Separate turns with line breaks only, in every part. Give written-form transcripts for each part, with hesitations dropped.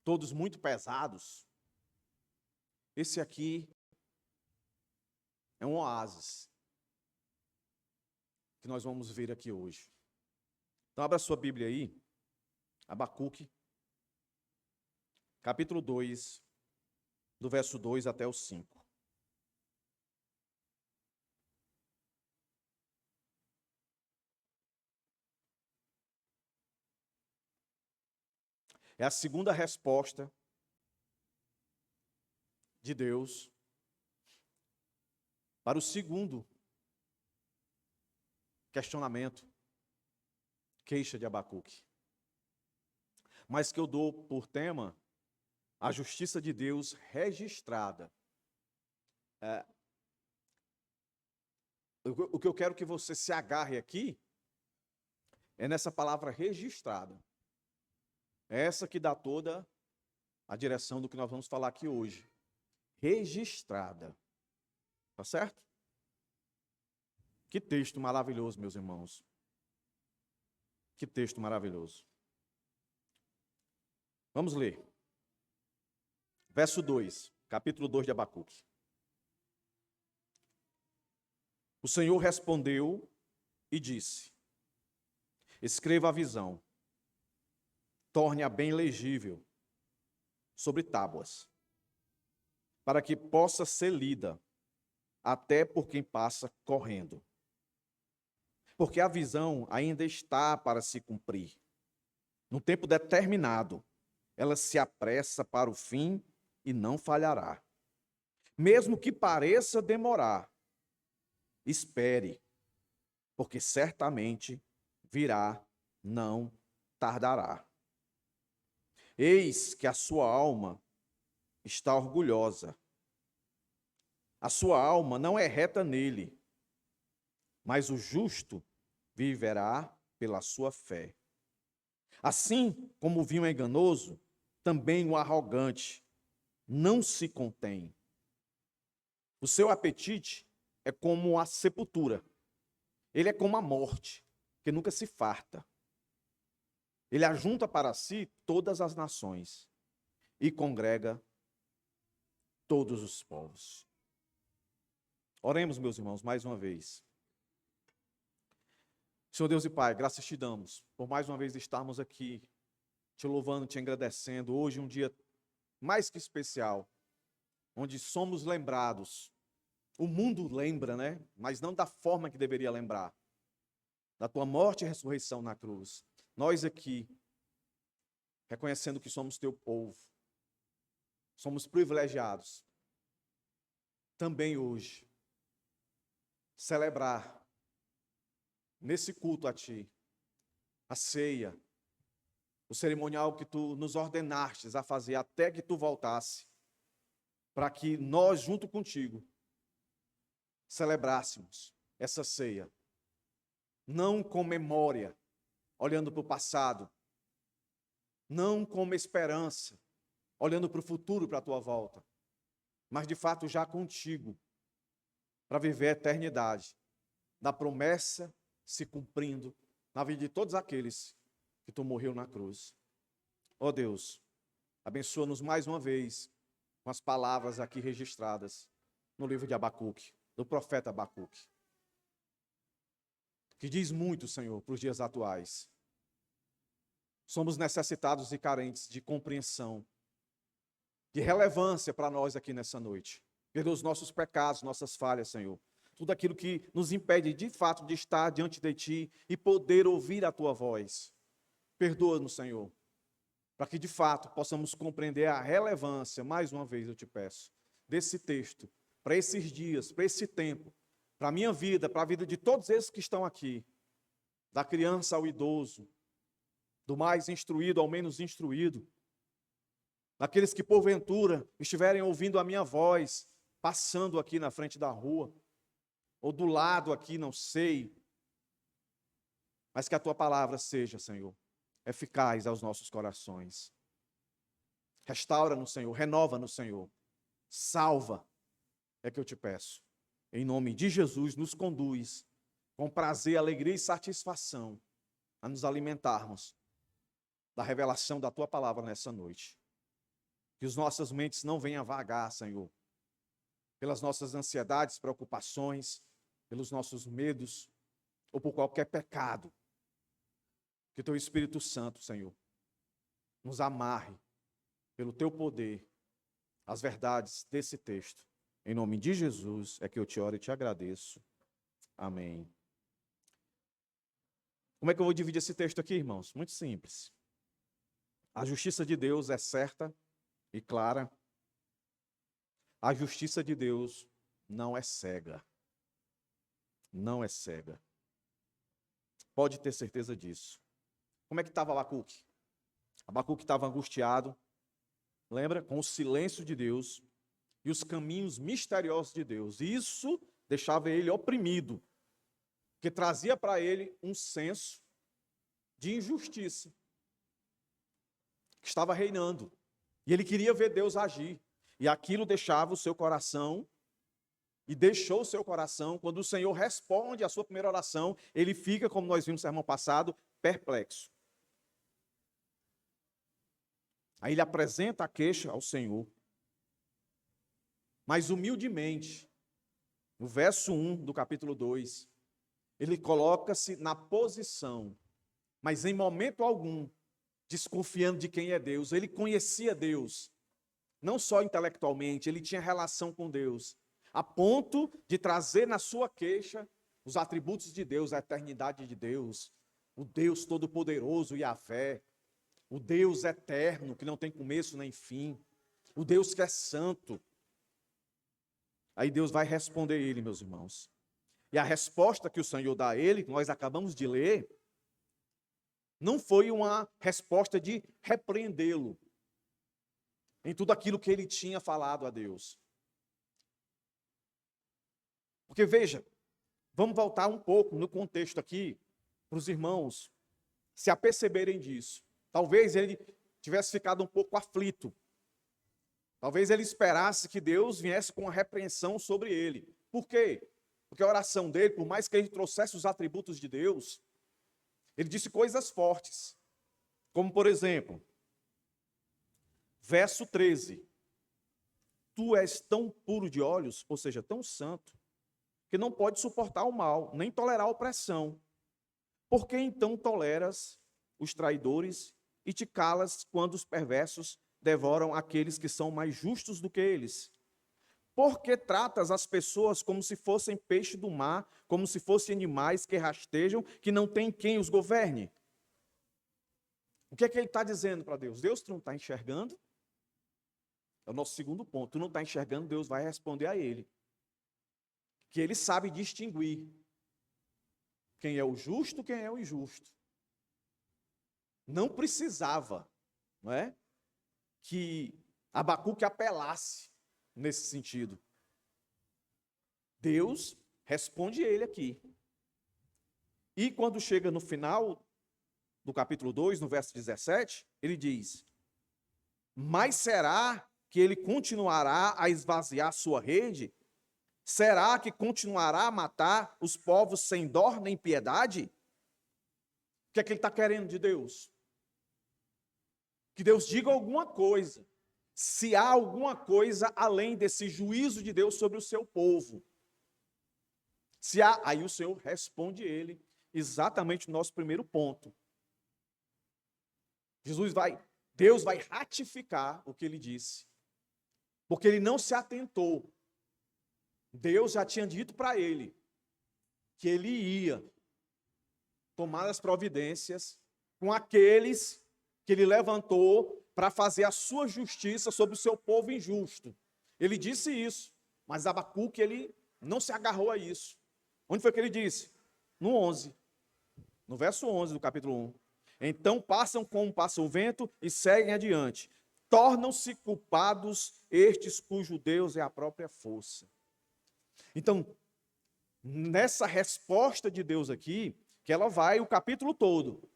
todos muito pesados, esse aqui é um oásis que nós vamos ver aqui hoje. Então, abra sua Bíblia aí, Abacuque, capítulo 2, do verso 2 até o 5. É a segunda resposta de Deus para o segundo questionamento, queixa de Abacuque. Mas que eu dou por tema a justiça de Deus registrada. O que eu quero que você se agarre aqui é nessa palavra registrada. É essa que dá toda a direção do que nós vamos falar aqui hoje. Registrada. Tá certo? Que texto maravilhoso, meus irmãos. Que texto maravilhoso. Vamos ler. Verso 2, capítulo 2 de Abacuque. O Senhor respondeu e disse: escreva a visão, torne-a bem legível sobre tábuas, para que possa ser lida até por quem passa correndo. Porque a visão ainda está para se cumprir. No tempo determinado, ela se apressa para o fim e não falhará. Mesmo que pareça demorar, espere, porque certamente virá, não tardará. Eis que a sua alma está orgulhosa. A sua alma não é reta nele, mas o justo viverá pela sua fé. Assim como o vinho é enganoso, também o arrogante não se contém. O seu apetite é como a sepultura. Ele é como a morte, que nunca se farta. Ele ajunta para si todas as nações e congrega todos os povos. Oremos, meus irmãos, mais uma vez. Senhor Deus e Pai, graças te damos por mais uma vez estarmos aqui, te louvando, te agradecendo. Hoje um dia mais que especial, onde somos lembrados. O mundo lembra, né? Mas não da forma que deveria lembrar. Da tua morte e ressurreição na cruz. Nós aqui, reconhecendo que somos teu povo, somos privilegiados. Também hoje, celebrar nesse culto a ti, a ceia, o cerimonial que tu nos ordenastes a fazer até que tu voltasse, para que nós, junto contigo, celebrássemos essa ceia, não com memória, olhando para o passado, não como esperança, olhando para o futuro, para a tua volta, mas de fato já contigo, para viver a eternidade, da promessa se cumprindo na vida de todos aqueles que tu morreu na cruz. Ó Deus, abençoa-nos mais uma vez com as palavras aqui registradas no livro de Abacuque, do profeta Abacuque, que diz muito, Senhor, para os dias atuais. Somos necessitados e carentes de compreensão, de relevância para nós aqui nessa noite. Perdoa os nossos pecados, nossas falhas, Senhor. Tudo aquilo que nos impede, de fato, de estar diante de Ti e poder ouvir a Tua voz. Perdoa-nos, Senhor, para que, de fato, possamos compreender a relevância, mais uma vez eu te peço, desse texto, para esses dias, para esse tempo, para a minha vida, para a vida de todos esses que estão aqui, da criança ao idoso, do mais instruído ao menos instruído, daqueles que, porventura, estiverem ouvindo a minha voz, passando aqui na frente da rua, ou do lado aqui, não sei, mas que a tua palavra seja, Senhor, eficaz aos nossos corações. Restaura-nos, Senhor, renova-nos, Senhor, salva, é que eu te peço. Em nome de Jesus, nos conduz com prazer, alegria e satisfação a nos alimentarmos da revelação da tua palavra nessa noite. Que as nossas mentes não venham vagar, Senhor, pelas nossas ansiedades, preocupações, pelos nossos medos, ou por qualquer pecado. Que teu Espírito Santo, Senhor, nos amarre, pelo teu poder, as verdades desse texto. Em nome de Jesus é que eu te oro e te agradeço. Amém. Como é que eu vou dividir esse texto aqui, irmãos? Muito simples. A justiça de Deus é certa e clara. A justiça de Deus não é cega. Não é cega. Pode ter certeza disso. Como é que estava Abacuque? Abacuque estava angustiado, lembra? Com o silêncio de Deus e os caminhos misteriosos de Deus. E isso deixava ele oprimido, porque trazia para ele um senso de injustiça que estava reinando. E ele queria ver Deus agir. E aquilo deixava o seu coração, e deixou o seu coração. Quando o Senhor responde à sua primeira oração, ele fica, como nós vimos no sermão passado, perplexo. Aí ele apresenta a queixa ao Senhor. Mas humildemente, no verso 1 do capítulo 2, ele coloca-se na posição, mas em momento algum, desconfiando de quem é Deus. Ele conhecia Deus, não só intelectualmente, ele tinha relação com Deus, a ponto de trazer na sua queixa os atributos de Deus, a eternidade de Deus, o Deus Todo-Poderoso, Yahvé, o Deus eterno, que não tem começo nem fim, o Deus que é santo. Aí Deus vai responder ele, meus irmãos. E a resposta que o Senhor dá a ele, que nós acabamos de ler, não foi uma resposta de repreendê-lo em tudo aquilo que ele tinha falado a Deus. Porque veja, vamos voltar um pouco no contexto aqui, para os irmãos se aperceberem disso. Talvez ele tivesse ficado um pouco aflito. Talvez ele esperasse que Deus viesse com uma repreensão sobre ele. Por quê? Porque a oração dele, por mais que ele trouxesse os atributos de Deus, ele disse coisas fortes. Como, por exemplo, verso 13. Tu és tão puro de olhos, ou seja, tão santo, que não pode suportar o mal, nem tolerar a opressão. Por que então toleras os traidores e te calas quando os perversos devoram aqueles que são mais justos do que eles? Por que tratas as pessoas como se fossem peixe do mar, como se fossem animais que rastejam, que não tem quem os governe? O que é que ele está dizendo para Deus? Deus, tu não está enxergando? É o nosso segundo ponto. Tu não está enxergando, Deus vai responder a ele. Que ele sabe distinguir quem é o justo, quem é o injusto. Não precisava, não é, que Abacuque apelasse nesse sentido. Deus responde ele aqui. E quando chega no final do capítulo 2, no verso 17, ele diz: mas será que ele continuará a esvaziar sua rede? Será que continuará a matar os povos sem dó nem piedade? O que é que ele está querendo de Deus? Que Deus diga alguma coisa. Se há alguma coisa além desse juízo de Deus sobre o seu povo. Se há, aí o Senhor responde ele exatamente o nosso primeiro ponto. Deus vai ratificar o que ele disse. Porque ele não se atentou. Deus já tinha dito para ele que ele ia tomar as providências com aqueles que ele levantou para fazer a sua justiça sobre o seu povo injusto. Ele disse isso, mas Abacuque, ele não se agarrou a isso. Onde foi que ele disse? No 11, no verso 11 do capítulo 1. Então passam como passa o vento e seguem adiante. Tornam-se culpados estes cujo Deus é a própria força. Então, nessa resposta de Deus aqui, que ela vai o capítulo todo,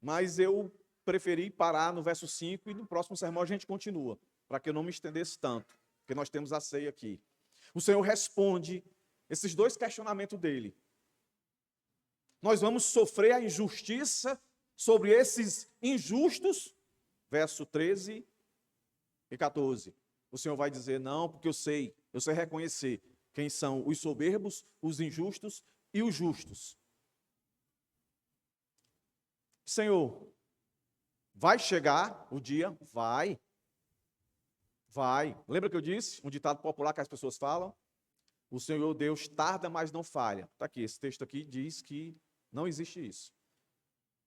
mas eu preferi parar no verso 5 e no próximo sermão a gente continua, para que eu não me estendesse tanto, porque nós temos a ceia aqui. O Senhor responde esses dois questionamentos dele. Nós vamos sofrer a injustiça sobre esses injustos, verso 13, e 14. O Senhor vai dizer, não, porque eu sei reconhecer quem são os soberbos, os injustos e os justos. Senhor, vai chegar o dia? Vai. Vai. Lembra que eu disse? Um ditado popular que as pessoas falam? O Senhor Deus tarda, mas não falha. Está aqui, esse texto aqui diz que não existe isso.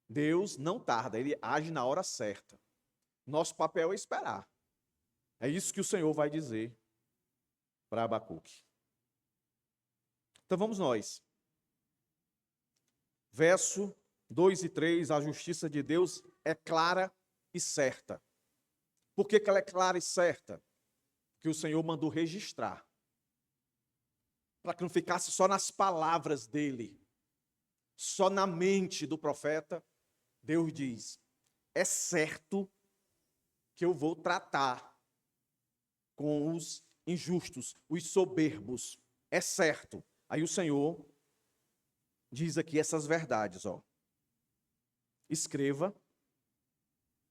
Deus não tarda, Ele age na hora certa. Nosso papel é esperar. É isso que o Senhor vai dizer para Abacuque. Então vamos nós. Verso 2 e 3, a justiça de Deus é clara e certa. Por que ela é clara e certa? Porque o Senhor mandou registrar. Para que não ficasse só nas palavras dele, só na mente do profeta. Deus diz, é certo que eu vou tratar com os injustos, os soberbos. É certo. Aí o Senhor diz aqui essas verdades, ó. Escreva.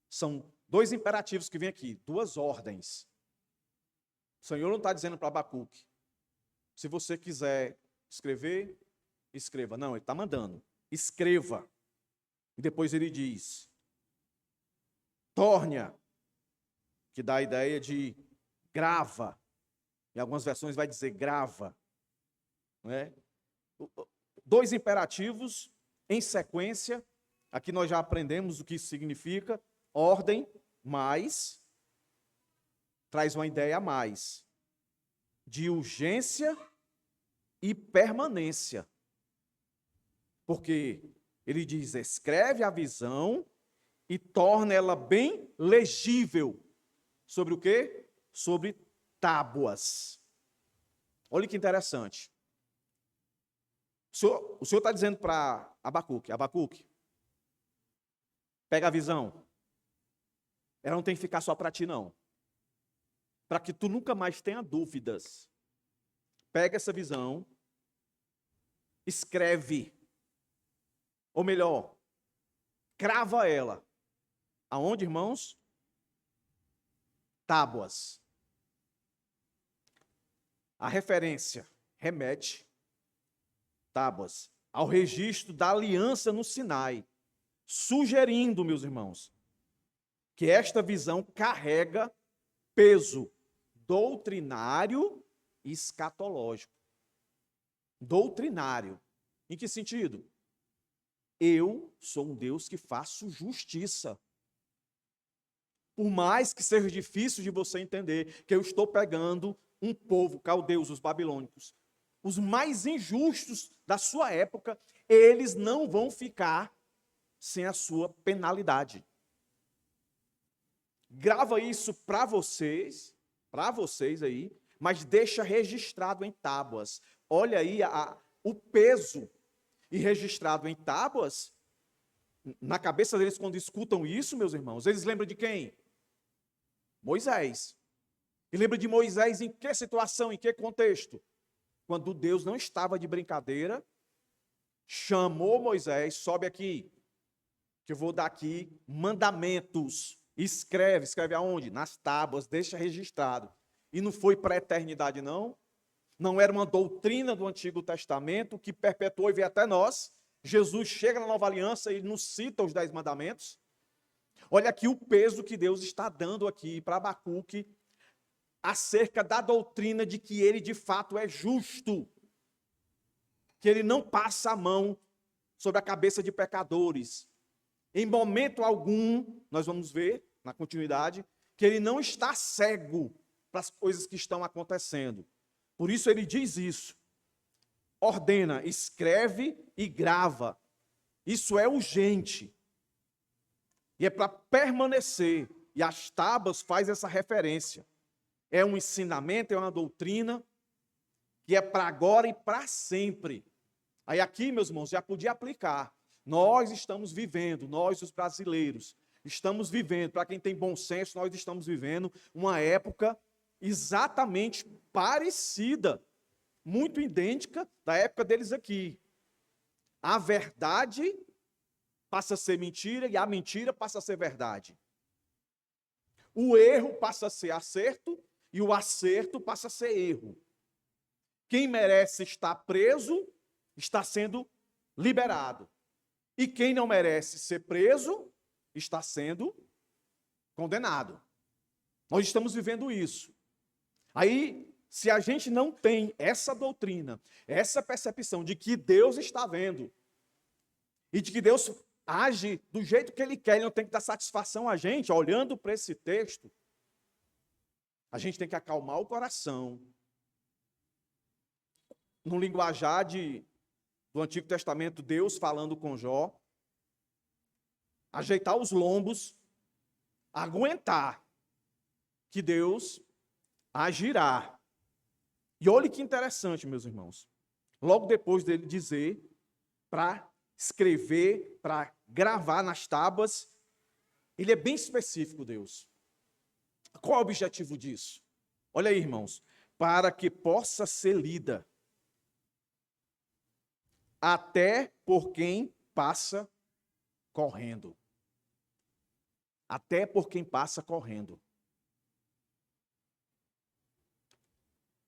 São 2 imperativos que vêm aqui, 2 ordens. O Senhor não está dizendo para Abacuque, se você quiser escrever, escreva. Não, ele está mandando. Escreva. E depois ele diz, torne-a, que dá a ideia de grava. Em algumas versões vai dizer grava. Não é? 2 imperativos em sequência. Aqui nós já aprendemos o que isso significa. Ordem, mais, traz uma ideia a mais, de urgência e permanência. Porque ele diz, escreve a visão e torna ela bem legível. Sobre o quê? Sobre tábuas. Olha que interessante. O Senhor está dizendo para Abacuque, Abacuque, pega a visão. Ela não tem que ficar só para ti, não. Para que tu nunca mais tenha dúvidas. Pega essa visão, escreve. Ou melhor, crava ela. Aonde, irmãos? Tábuas. A referência remete, tábuas, ao registro da aliança no Sinai, sugerindo, meus irmãos, que esta visão carrega peso doutrinário e escatológico. Doutrinário. Em que sentido? Eu sou um Deus que faço justiça. Por mais que seja difícil de você entender, que eu estou pegando um povo, caldeus, os babilônicos, os mais injustos da sua época, eles não vão ficar sem a sua penalidade. Grava isso para vocês aí, mas deixa registrado em tábuas. Olha aí o peso. E registrado em tábuas, na cabeça deles, quando escutam isso, meus irmãos, eles lembram de quem? Moisés. E lembra de Moisés em que situação, em que contexto? Quando Deus não estava de brincadeira, chamou Moisés, sobe aqui, que eu vou dar aqui mandamentos. Escreve aonde? Nas tábuas, deixa registrado. E não foi para a eternidade, não. Não era uma doutrina do Antigo Testamento que perpetuou e veio até nós. Jesus chega na Nova Aliança e nos cita os 10 mandamentos. Olha aqui o peso que Deus está dando aqui para Abacuque acerca da doutrina de que ele de fato é justo. Que ele não passa a mão sobre a cabeça de pecadores. Em momento algum, nós vamos ver na continuidade, que ele não está cego para as coisas que estão acontecendo. Por isso ele diz isso. Ordena, escreve e grava. Isso é urgente. E é para permanecer. E as tábuas faz essa referência. É um ensinamento, é uma doutrina que é para agora e para sempre. Aí aqui, meus irmãos, já podia aplicar. Nós estamos vivendo, nós os brasileiros, estamos vivendo, para quem tem bom senso, nós estamos vivendo uma época exatamente parecida, muito idêntica da época deles aqui. A verdade passa a ser mentira e a mentira passa a ser verdade. o erro passa a ser acerto e o acerto passa a ser erro. Quem merece estar preso está sendo liberado. E quem não merece ser preso está sendo condenado. Nós estamos vivendo isso. Aí, se a gente não tem essa doutrina, essa percepção de que Deus está vendo e de que Deus age do jeito que Ele quer, Ele não tem que dar satisfação a gente, olhando para esse texto, a gente tem que acalmar o coração. No linguajar do Antigo Testamento, Deus falando com Jó, ajeitar os lombos, aguentar que Deus agirá. E olha que interessante, meus irmãos. Logo depois dele dizer para escrever, para gravar nas tábuas, ele é bem específico, Deus. Qual é o objetivo disso? Olha aí, irmãos. Para que possa ser lida até por quem passa correndo. Até por quem passa correndo.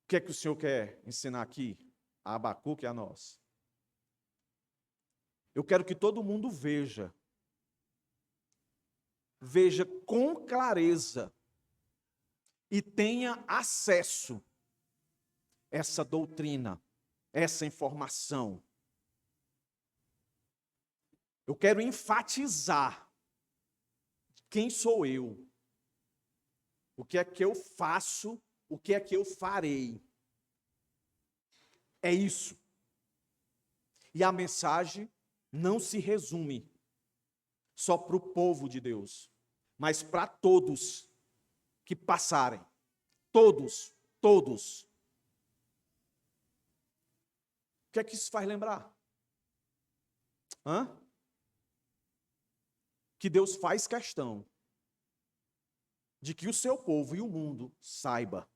O que é que o Senhor quer ensinar aqui a Abacuque e a nós? Eu quero que todo mundo veja com clareza e tenha acesso a essa doutrina, essa informação. Eu quero enfatizar quem sou eu, o que é que eu faço, o que é que eu farei. É isso. E a mensagem não se resume só para o povo de Deus, mas para todos que passarem. Todos. O que é que isso faz lembrar? Que Deus faz questão de que o seu povo e o mundo saiba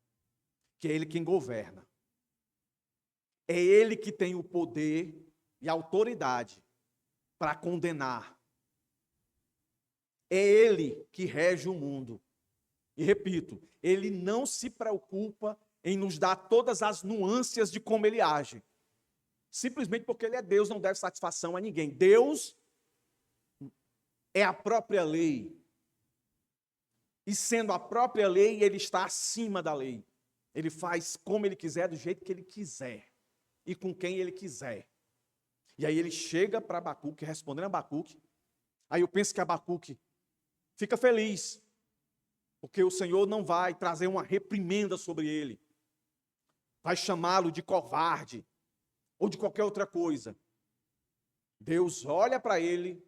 que é Ele quem governa. É Ele que tem o poder e a autoridade para condenar. É Ele que rege o mundo. E repito, Ele não se preocupa em nos dar todas as nuances de como Ele age. Simplesmente porque Ele é Deus, não deve satisfação a ninguém. Deus é a própria lei. E sendo a própria lei, Ele está acima da lei. Ele faz como Ele quiser, do jeito que Ele quiser. E com quem Ele quiser. E aí Ele chega para Abacuque, respondendo a Abacuque. Aí eu penso que Abacuque fica feliz. Porque o Senhor não vai trazer uma reprimenda sobre ele. Vai chamá-lo de covarde. Ou de qualquer outra coisa. Deus olha para ele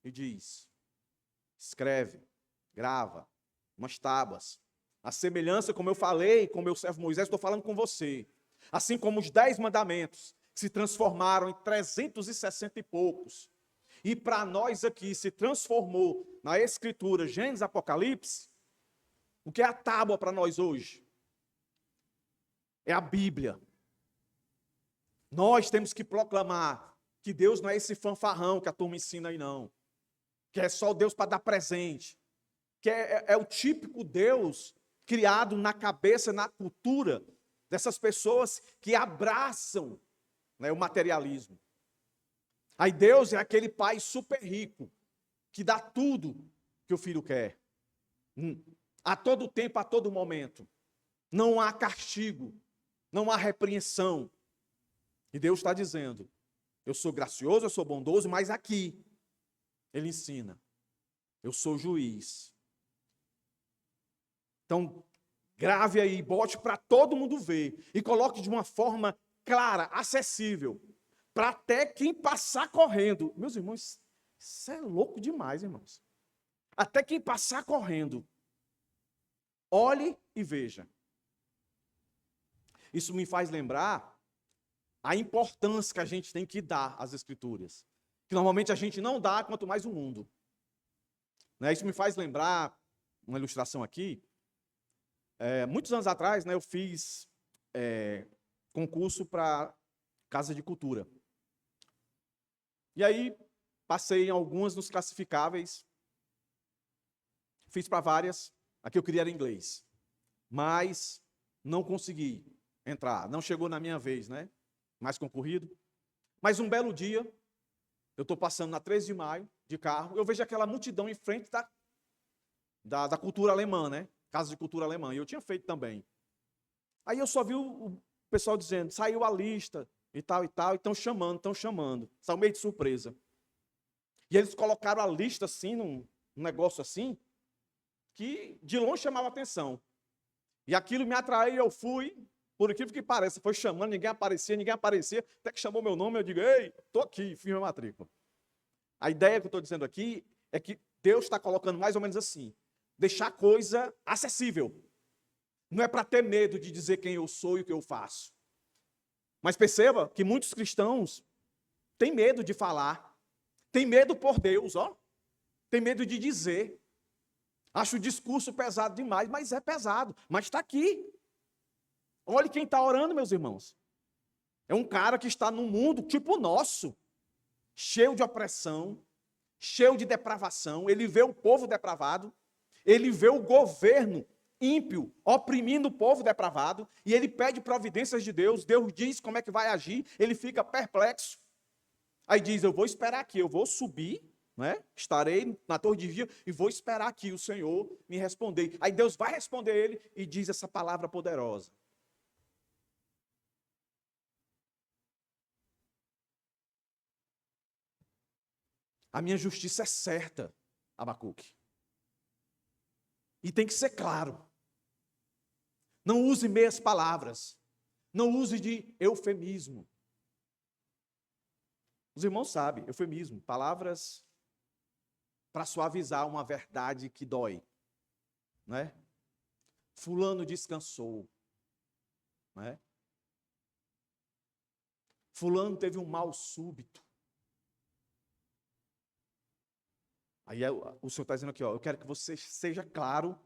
e diz: escreve, grava, umas tábuas. A semelhança, como eu falei com meu servo Moisés, estou falando com você. Assim como os 10 mandamentos se transformaram em 360 e poucos. E para nós aqui se transformou na Escritura, Gênesis, Apocalipse. O que é a tábua para nós hoje? É a Bíblia. Nós temos que proclamar que Deus não é esse fanfarrão que a turma ensina aí não. Que é só Deus para dar presente. Que é o típico Deus criado na cabeça, na cultura dessas pessoas que abraçam, né, o materialismo. Aí Deus é aquele pai super rico que dá tudo que o filho quer. A todo tempo, a todo momento. Não há castigo, não há repreensão. E Deus está dizendo: eu sou gracioso, eu sou bondoso, mas aqui Ele ensina: eu sou juiz. Então, grave aí, bote para todo mundo ver e coloque de uma forma clara, acessível, para até quem passar correndo. Meus irmãos, isso é louco demais, irmãos. Até quem passar correndo, olhe e veja. Isso me faz lembrar a importância que a gente tem que dar às Escrituras, que normalmente a gente não dá, quanto mais o mundo. Né? Isso me faz lembrar uma ilustração aqui. Muitos anos atrás, né, eu fiz concurso para Casa de Cultura. E aí, passei em algumas nos classificáveis, fiz para várias, Aqui eu queria era inglês. Mas não consegui entrar. Não chegou na minha vez, né? Mais concorrido. Mas um belo dia, eu estou passando na 13 de maio, de carro, eu vejo aquela multidão em frente da cultura alemã, né? Casa de cultura alemã. E eu tinha feito também. Aí eu só vi o pessoal dizendo, saiu a lista e tal, e estão chamando. Saiu meio de surpresa. E eles colocaram a lista assim, num negócio assim, que de longe chamava atenção. E aquilo me atraiu, eu fui, por incrível que pareça, foi chamando, ninguém aparecia, até que chamou meu nome, eu digo, ei, estou aqui, fiz minha matrícula. A ideia que eu estou dizendo aqui é que Deus está colocando mais ou menos assim, deixar a coisa acessível. Não é para ter medo de dizer quem eu sou e o que eu faço. Mas perceba que muitos cristãos têm medo de falar, têm medo por Deus, ó. Tem medo de dizer. Acho o discurso pesado demais, mas é pesado. Mas está aqui. Olhe quem está orando, meus irmãos. É um cara que está num mundo tipo o nosso, cheio de opressão, cheio de depravação. Ele vê o povo depravado, ele vê o governo ímpio oprimindo o povo depravado, e ele pede providências de Deus. Deus diz como é que vai agir, ele fica perplexo. Aí diz, eu vou esperar aqui, eu vou subir, né? Estarei na torre de vigia e vou esperar aqui o Senhor me responder. Aí Deus vai responder ele e diz essa palavra poderosa. A minha justiça é certa, Abacuque. E tem que ser claro. Não use meias palavras. Não use de eufemismo. Os irmãos sabem, eufemismo, palavras para suavizar uma verdade que dói, né? Fulano descansou, né? Fulano teve um mal súbito. Aí o Senhor está dizendo aqui, ó, eu quero que você seja claro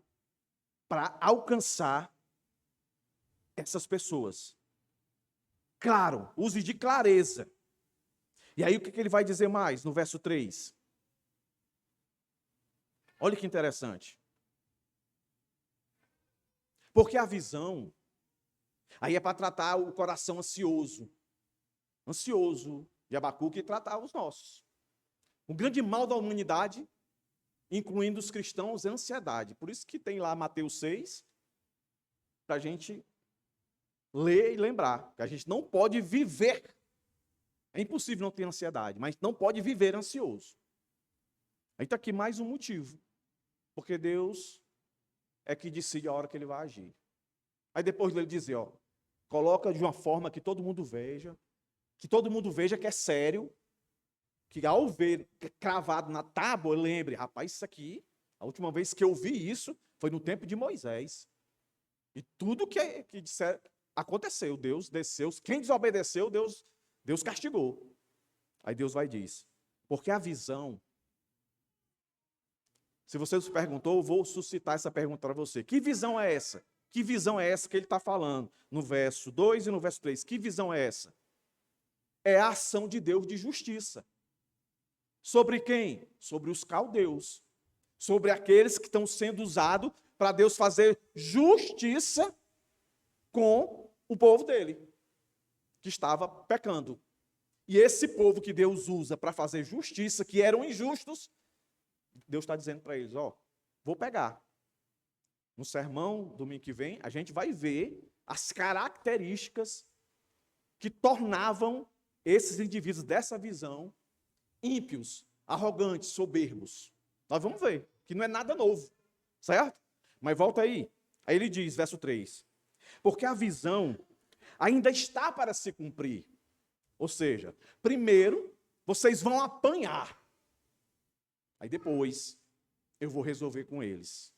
para alcançar essas pessoas. Claro, use de clareza. E aí o que ele vai dizer mais no verso 3? Olha que interessante. Porque a visão, aí é para tratar o coração ansioso. Ansioso de Abacuque e tratar os nossos. O grande mal da humanidade, incluindo os cristãos, é a ansiedade. Por isso que tem lá Mateus 6, para a gente ler e lembrar. Que a gente não pode viver. É impossível não ter ansiedade, mas não pode viver ansioso. Aí está aqui mais um motivo. Porque Deus é que decide a hora que ele vai agir. Aí depois ele dizer, ó, coloca de uma forma que todo mundo veja que é sério, que ao ver cravado na tábua, lembre, rapaz, isso aqui, a última vez que eu vi isso foi no tempo de Moisés. E tudo que disser, aconteceu, Deus desceu, quem desobedeceu, Deus castigou. Aí Deus vai e diz, porque a visão, se você se perguntou, eu vou suscitar essa pergunta para você. Que visão é essa? Que visão é essa que ele está falando? No verso 2 e no verso 3. Que visão é essa? É a ação de Deus de justiça. Sobre quem? Sobre os caldeus. Sobre aqueles que estão sendo usados para Deus fazer justiça com o povo dele, que estava pecando. E esse povo que Deus usa para fazer justiça, que eram injustos, Deus está dizendo para eles, ó, vou pegar. No sermão, domingo que vem, a gente vai ver as características que tornavam esses indivíduos dessa visão ímpios, arrogantes, soberbos. Nós vamos ver, que não é nada novo, certo? Mas volta aí. Aí ele diz, verso 3, porque a visão ainda está para se cumprir. Ou seja, primeiro, vocês vão apanhar. Aí depois, eu vou resolver com eles.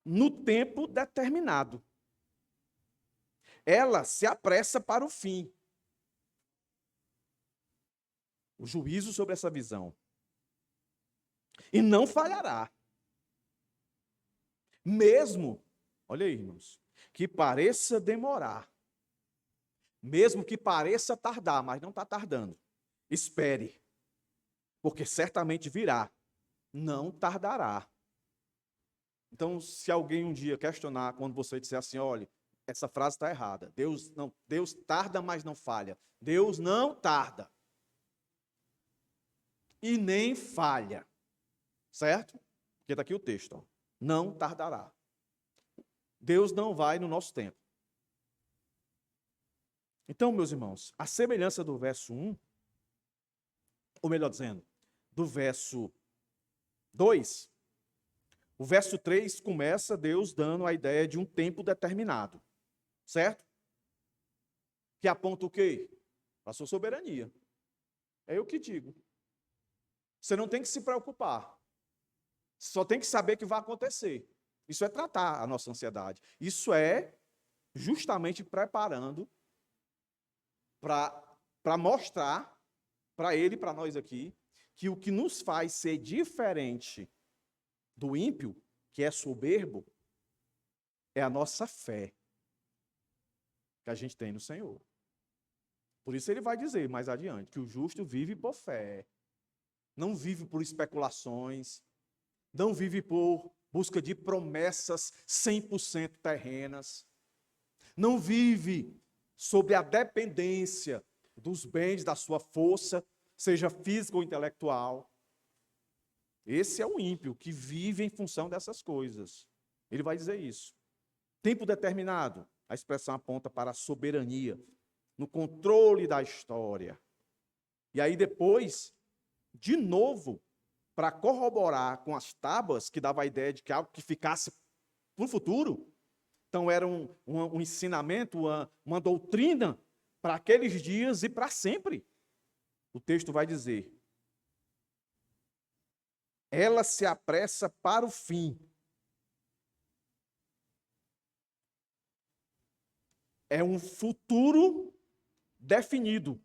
No tempo determinado. Ela se apressa para o fim. O juízo sobre essa visão. E não falhará. Mesmo, olha aí, irmãos, que pareça demorar. Mesmo que pareça tardar, mas não está tardando. Espere. Porque certamente virá, não tardará. Então, se alguém um dia questionar, quando você disser assim, olha, essa frase está errada. Deus tarda, mas não falha. Deus não tarda. E nem falha. Certo? Porque está aqui o texto. Ó. Não tardará. Deus não vai no nosso tempo. Então, meus irmãos, a semelhança do verso 1, ou melhor dizendo, do verso 2, o verso 3 começa Deus dando a ideia de um tempo determinado. Certo? Que aponta o quê? A sua soberania. É eu que digo. Você não tem que se preocupar. Só tem que saber que vai acontecer. Isso é tratar a nossa ansiedade. Isso é justamente preparando para mostrar para ele e para nós aqui que o que nos faz ser diferente do ímpio, que é soberbo, é a nossa fé que a gente tem no Senhor. Por isso ele vai dizer mais adiante que o justo vive por fé, não vive por especulações, não vive por busca de promessas 100% terrenas, não vive sob a dependência dos bens da sua força, seja física ou intelectual. Esse é o ímpio que vive em função dessas coisas. Ele vai dizer isso. Tempo determinado, a expressão aponta para a soberania, no controle da história. E aí depois, de novo, para corroborar com as tábuas, que dava a ideia de que algo que ficasse para o futuro. Então era um ensinamento, uma doutrina para aqueles dias e para sempre. O texto vai dizer: ela se apressa para o fim. É um futuro definido.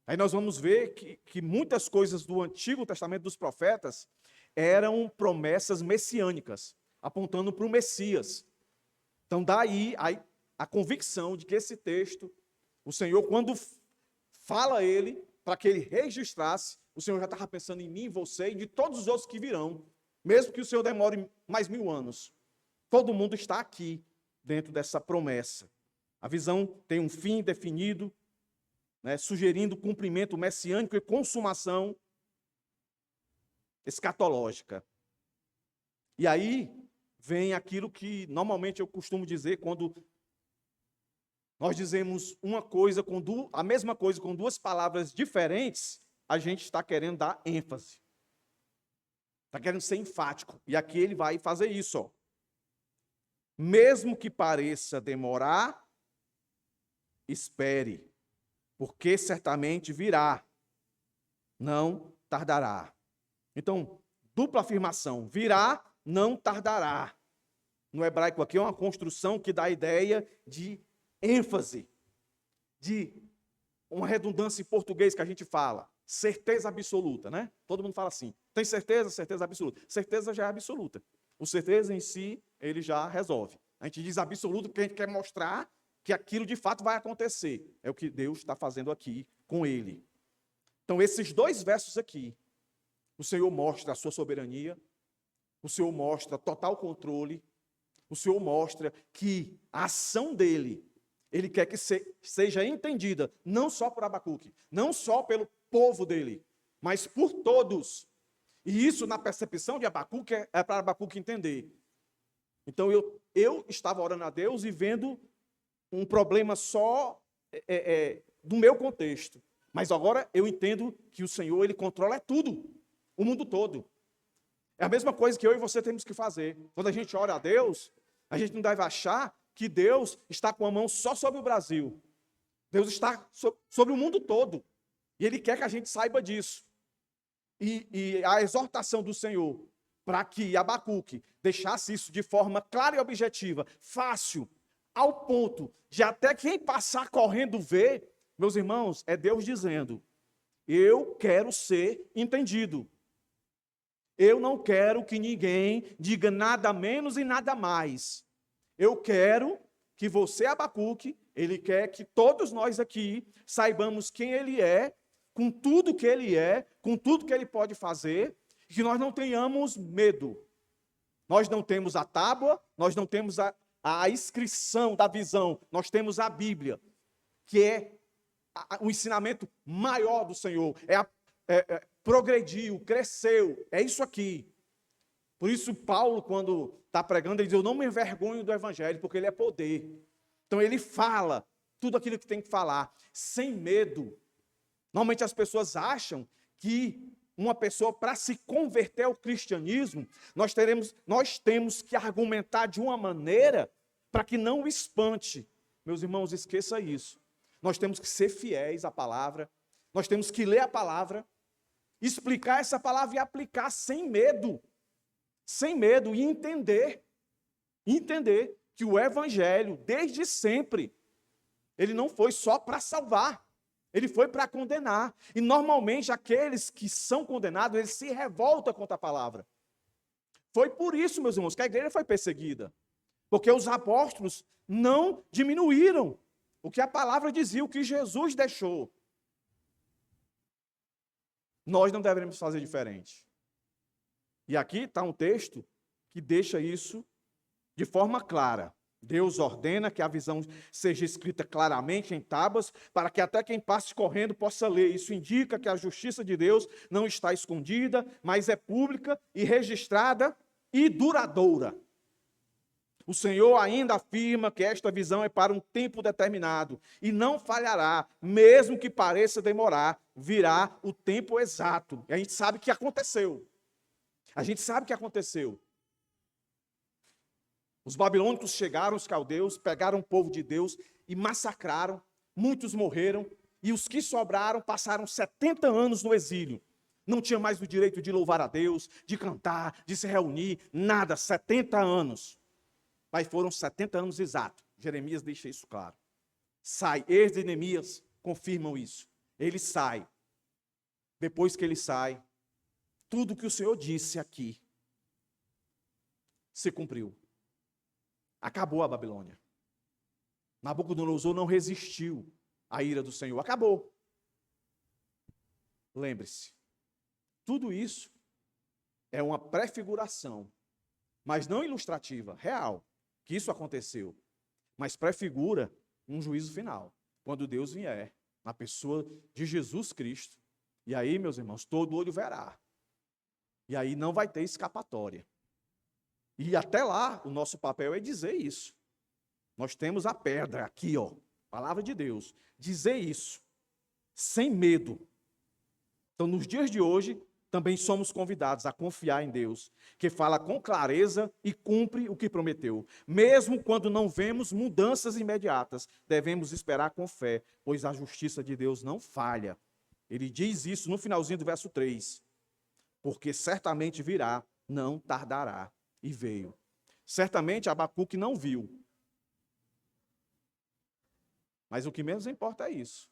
Aí nós vamos ver que muitas coisas do Antigo Testamento dos profetas eram promessas messiânicas, apontando para o Messias. Então daí a convicção de que esse texto, o Senhor, quando fala a ele, para que ele registrasse, o Senhor já estava pensando em mim, você e de todos os outros que virão, mesmo que o Senhor demore mais 1000 anos. Todo mundo está aqui, dentro dessa promessa. A visão tem um fim definido, né, sugerindo cumprimento messiânico e consumação escatológica. E aí vem aquilo que normalmente eu costumo dizer quando nós dizemos uma coisa a mesma coisa com duas palavras diferentes, a gente está querendo dar ênfase. Está querendo ser enfático. E aqui ele vai fazer isso. Ó. Mesmo que pareça demorar, espere, porque certamente virá, não tardará. Então, dupla afirmação, virá, não tardará. No hebraico aqui é uma construção que dá a ideia de ênfase, de uma redundância em português que a gente fala, certeza absoluta, né? Todo mundo fala assim, tem certeza? Certeza absoluta. Certeza já é absoluta. O certeza em si, ele já resolve. A gente diz absoluto porque a gente quer mostrar que aquilo de fato vai acontecer. É o que Deus está fazendo aqui com ele. Então, esses dois versos aqui, o Senhor mostra a sua soberania, o Senhor mostra total controle, o Senhor mostra que a ação dele, ele quer que seja entendida, não só por Abacuque, não só pelo povo dele, mas por todos. E isso, na percepção de Abacuque, é para Abacuque entender. Então, eu estava orando a Deus e vendo um problema só do meu contexto. Mas agora eu entendo que o Senhor, ele controla tudo, o mundo todo. É a mesma coisa que eu e você temos que fazer. Quando a gente ora a Deus, a gente não deve achar que Deus está com a mão só sobre o Brasil. Deus está sobre o mundo todo. E Ele quer que a gente saiba disso. E a exortação do Senhor, para que Abacuque deixasse isso de forma clara e objetiva, fácil, ao ponto de até quem passar correndo ver, meus irmãos, é Deus dizendo: eu quero ser entendido. Eu não quero que ninguém diga nada menos e nada mais. Eu quero que você, Abacuque, ele quer que todos nós aqui saibamos quem ele é, com tudo que ele é, com tudo que ele pode fazer, e que nós não tenhamos medo. Nós não temos a tábua, nós não temos a inscrição da visão, nós temos a Bíblia, que é o ensinamento maior do Senhor, progrediu, cresceu, é isso aqui. Por isso Paulo, quando está pregando, ele diz, eu não me envergonho do Evangelho, porque ele é poder. Então ele fala tudo aquilo que tem que falar, sem medo. Normalmente as pessoas acham que uma pessoa, para se converter ao cristianismo, nós temos que argumentar de uma maneira para que não o espante. Meus irmãos, esqueça isso. Nós temos que ser fiéis à palavra, nós temos que ler a palavra, explicar essa palavra e aplicar sem medo e entender que o evangelho, desde sempre, ele não foi só para salvar, ele foi para condenar. E normalmente aqueles que são condenados, eles se revoltam contra a palavra. Foi por isso, meus irmãos, que a igreja foi perseguida. Porque os apóstolos não diminuíram o que a palavra dizia, o que Jesus deixou. Nós não deveríamos fazer diferente. E aqui está um texto que deixa isso de forma clara. Deus ordena que a visão seja escrita claramente em tábuas, para que até quem passe correndo possa ler. Isso indica que a justiça de Deus não está escondida, mas é pública e registrada e duradoura. O Senhor ainda afirma que esta visão é para um tempo determinado e não falhará, mesmo que pareça demorar, virá o tempo exato. E a gente sabe que aconteceu. Os babilônicos chegaram, os caldeus, pegaram o povo de Deus e massacraram, muitos morreram, e os que sobraram passaram 70 anos no exílio. Não tinha mais o direito de louvar a Deus, de cantar, de se reunir, nada, 70 anos. Mas foram 70 anos exatos. Jeremias deixa isso claro. Sai, Esdras e Neemias confirmam isso. Ele sai. Depois que ele sai, tudo que o Senhor disse aqui se cumpriu. Acabou a Babilônia. Nabucodonosor não resistiu à ira do Senhor. Acabou. Lembre-se, tudo isso é uma prefiguração, mas não ilustrativa, real, que isso aconteceu, mas prefigura um juízo final, quando Deus vier, na pessoa de Jesus Cristo. E aí, meus irmãos, todo olho verá. E aí não vai ter escapatória. E até lá, o nosso papel é dizer isso. Nós temos a pedra aqui, ó, palavra de Deus. Dizer isso, sem medo. Então, nos dias de hoje, também somos convidados a confiar em Deus, que fala com clareza e cumpre o que prometeu. Mesmo quando não vemos mudanças imediatas, devemos esperar com fé, pois a justiça de Deus não falha. Ele diz isso no finalzinho do verso 3. Porque certamente virá, não tardará. E veio. Certamente Abacuque não viu. Mas o que menos importa é isso.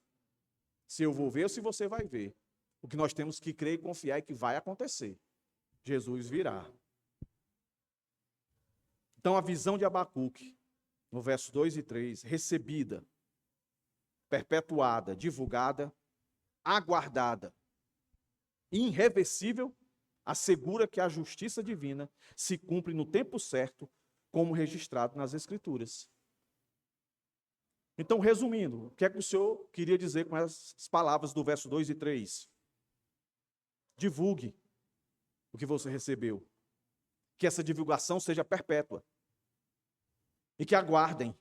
Se eu vou ver ou se você vai ver. O que nós temos que crer e confiar é que vai acontecer. Jesus virá. Então a visão de Abacuque, no verso 2 e 3, recebida, perpetuada, divulgada, aguardada, irreversível, assegura que a justiça divina se cumpre no tempo certo, como registrado nas Escrituras. Então, resumindo, o que é que o Senhor queria dizer com essas palavras do verso 2 e 3? Divulgue o que você recebeu. Que essa divulgação seja perpétua. E que aguardem.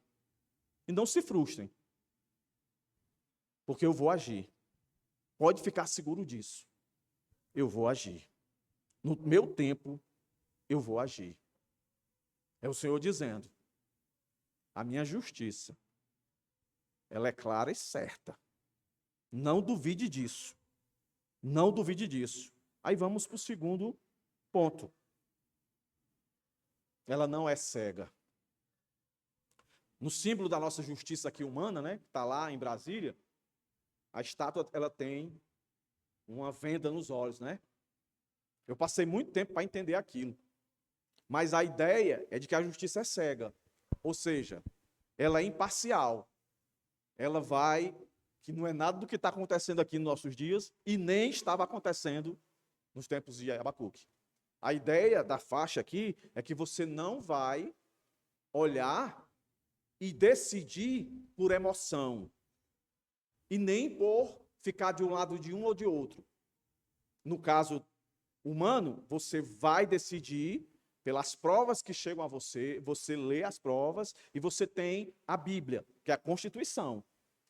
E não se frustrem. Porque eu vou agir. Pode ficar seguro disso. Eu vou agir. No meu tempo, eu vou agir. É o Senhor dizendo, a minha justiça, ela é clara e certa. Não duvide disso. Não duvide disso. Aí vamos para o segundo ponto. Ela não é cega. No símbolo da nossa justiça aqui humana, né, que está lá em Brasília, a estátua ela tem uma venda nos olhos, né? Eu passei muito tempo para entender aquilo. Mas a ideia é de que a justiça é cega. Ou seja, ela é imparcial. Ela vai, que não é nada do que está acontecendo aqui nos nossos dias, e nem estava acontecendo nos tempos de Abacuque. A ideia da faixa aqui é que você não vai olhar e decidir por emoção, e nem por ficar de um lado de um ou de outro. No caso humano, você vai decidir pelas provas que chegam a você, você lê as provas e você tem a Bíblia, que é a Constituição.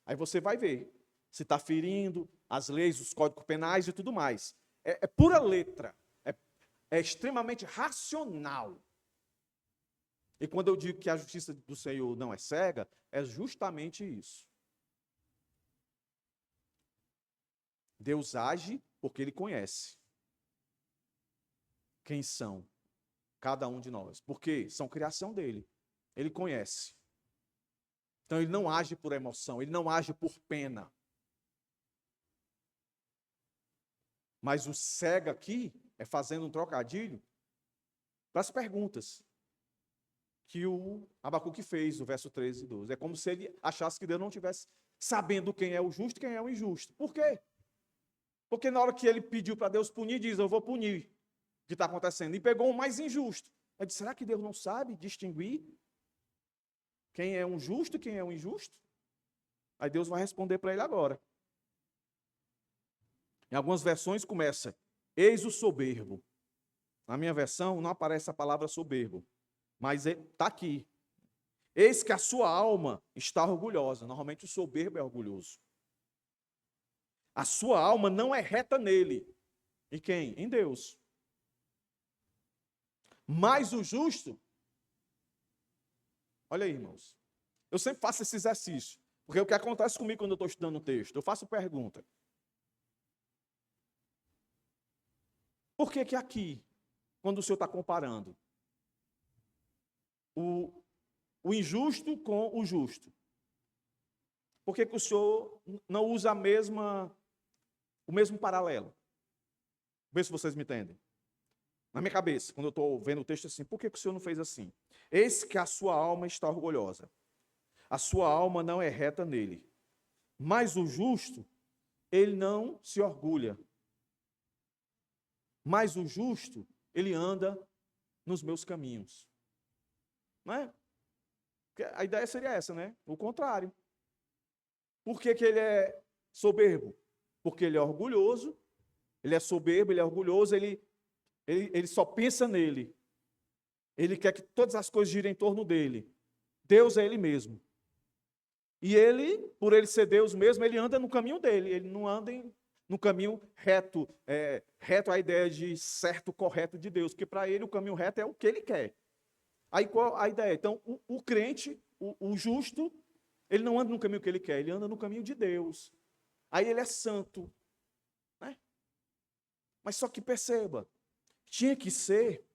Aí você vai ver se está ferindo as leis, os códigos penais e tudo mais. É pura letra, é extremamente racional. E quando eu digo que a justiça do Senhor não é cega, é justamente isso. Deus age porque Ele conhece quem são cada um de nós. Porque são criação dEle. Ele conhece. Então Ele não age por emoção, Ele não age por pena. Mas o cega aqui é fazendo um trocadilho para as perguntas que o Abacuque fez, o verso 13 e 12. É como se ele achasse que Deus não estivesse sabendo quem é o justo e quem é o injusto. Por quê? Porque na hora que ele pediu para Deus punir, diz, eu vou punir o que está acontecendo. E pegou o mais injusto. Ele disse, será que Deus não sabe distinguir quem é um justo e quem é um injusto? Aí Deus vai responder para ele agora. Em algumas versões começa, eis o soberbo. Na minha versão não aparece a palavra soberbo, mas está aqui. Eis que a sua alma está orgulhosa. Normalmente o soberbo é orgulhoso. A sua alma não é reta nele. Em quem? Em Deus. Mas o justo, olha aí, irmãos, eu sempre faço esse exercício, porque o que acontece comigo quando eu estou estudando o texto? Eu faço pergunta. Por que aqui, quando o Senhor está comparando o injusto com o justo, por que o Senhor não usa o mesmo paralelo? Vê se vocês me entendem. Na minha cabeça, quando eu estou vendo o texto assim, por que o Senhor não fez assim? Eis que a sua alma está orgulhosa. A sua alma não é reta nele. Mas o justo, ele não se orgulha. Mas o justo, ele anda nos meus caminhos. Não é? A ideia seria essa, né? O contrário. Por que ele é soberbo? Porque ele é orgulhoso, ele é soberbo, ele é orgulhoso, ele só pensa nele. Ele quer que todas as coisas girem em torno dele. Deus é ele mesmo. E ele, por ele ser Deus mesmo, ele anda no caminho dele. Ele não anda no caminho reto. Reto é a ideia de certo, correto de Deus. Porque para ele o caminho reto é o que ele quer. Aí qual a ideia? Então, o crente, o justo, ele não anda no caminho que ele quer. Ele anda no caminho de Deus. Aí ele é santo. Né? Mas só que perceba, tinha que ser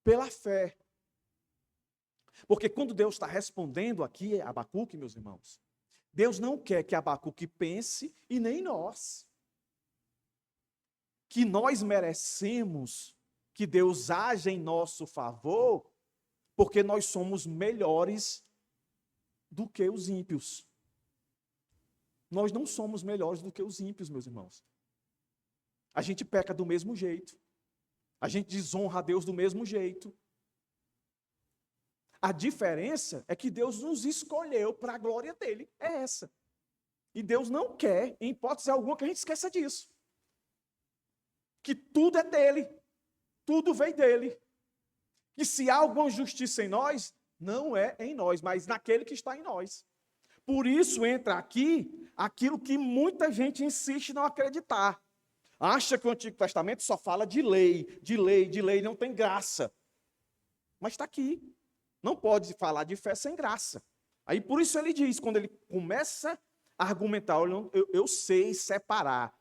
pela fé. Porque quando Deus está respondendo aqui a Abacuque, meus irmãos, Deus não quer que Abacuque pense, e nem nós, que nós merecemos que Deus haja em nosso favor, porque nós somos melhores do que os ímpios. Nós não somos melhores do que os ímpios, meus irmãos. A gente peca do mesmo jeito. A gente desonra a Deus do mesmo jeito. A diferença é que Deus nos escolheu para a glória dele. É essa. E Deus não quer, em hipótese alguma, que a gente esqueça disso. Que tudo é dele. Tudo vem dele. E se há alguma justiça em nós, não é em nós, mas naquele que está em nós. Por isso entra aqui aquilo que muita gente insiste em não acreditar. Acha que o Antigo Testamento só fala de lei, não tem graça. Mas está aqui. Não pode falar de fé sem graça. Aí por isso ele diz, quando ele começa a argumentar, eu sei separar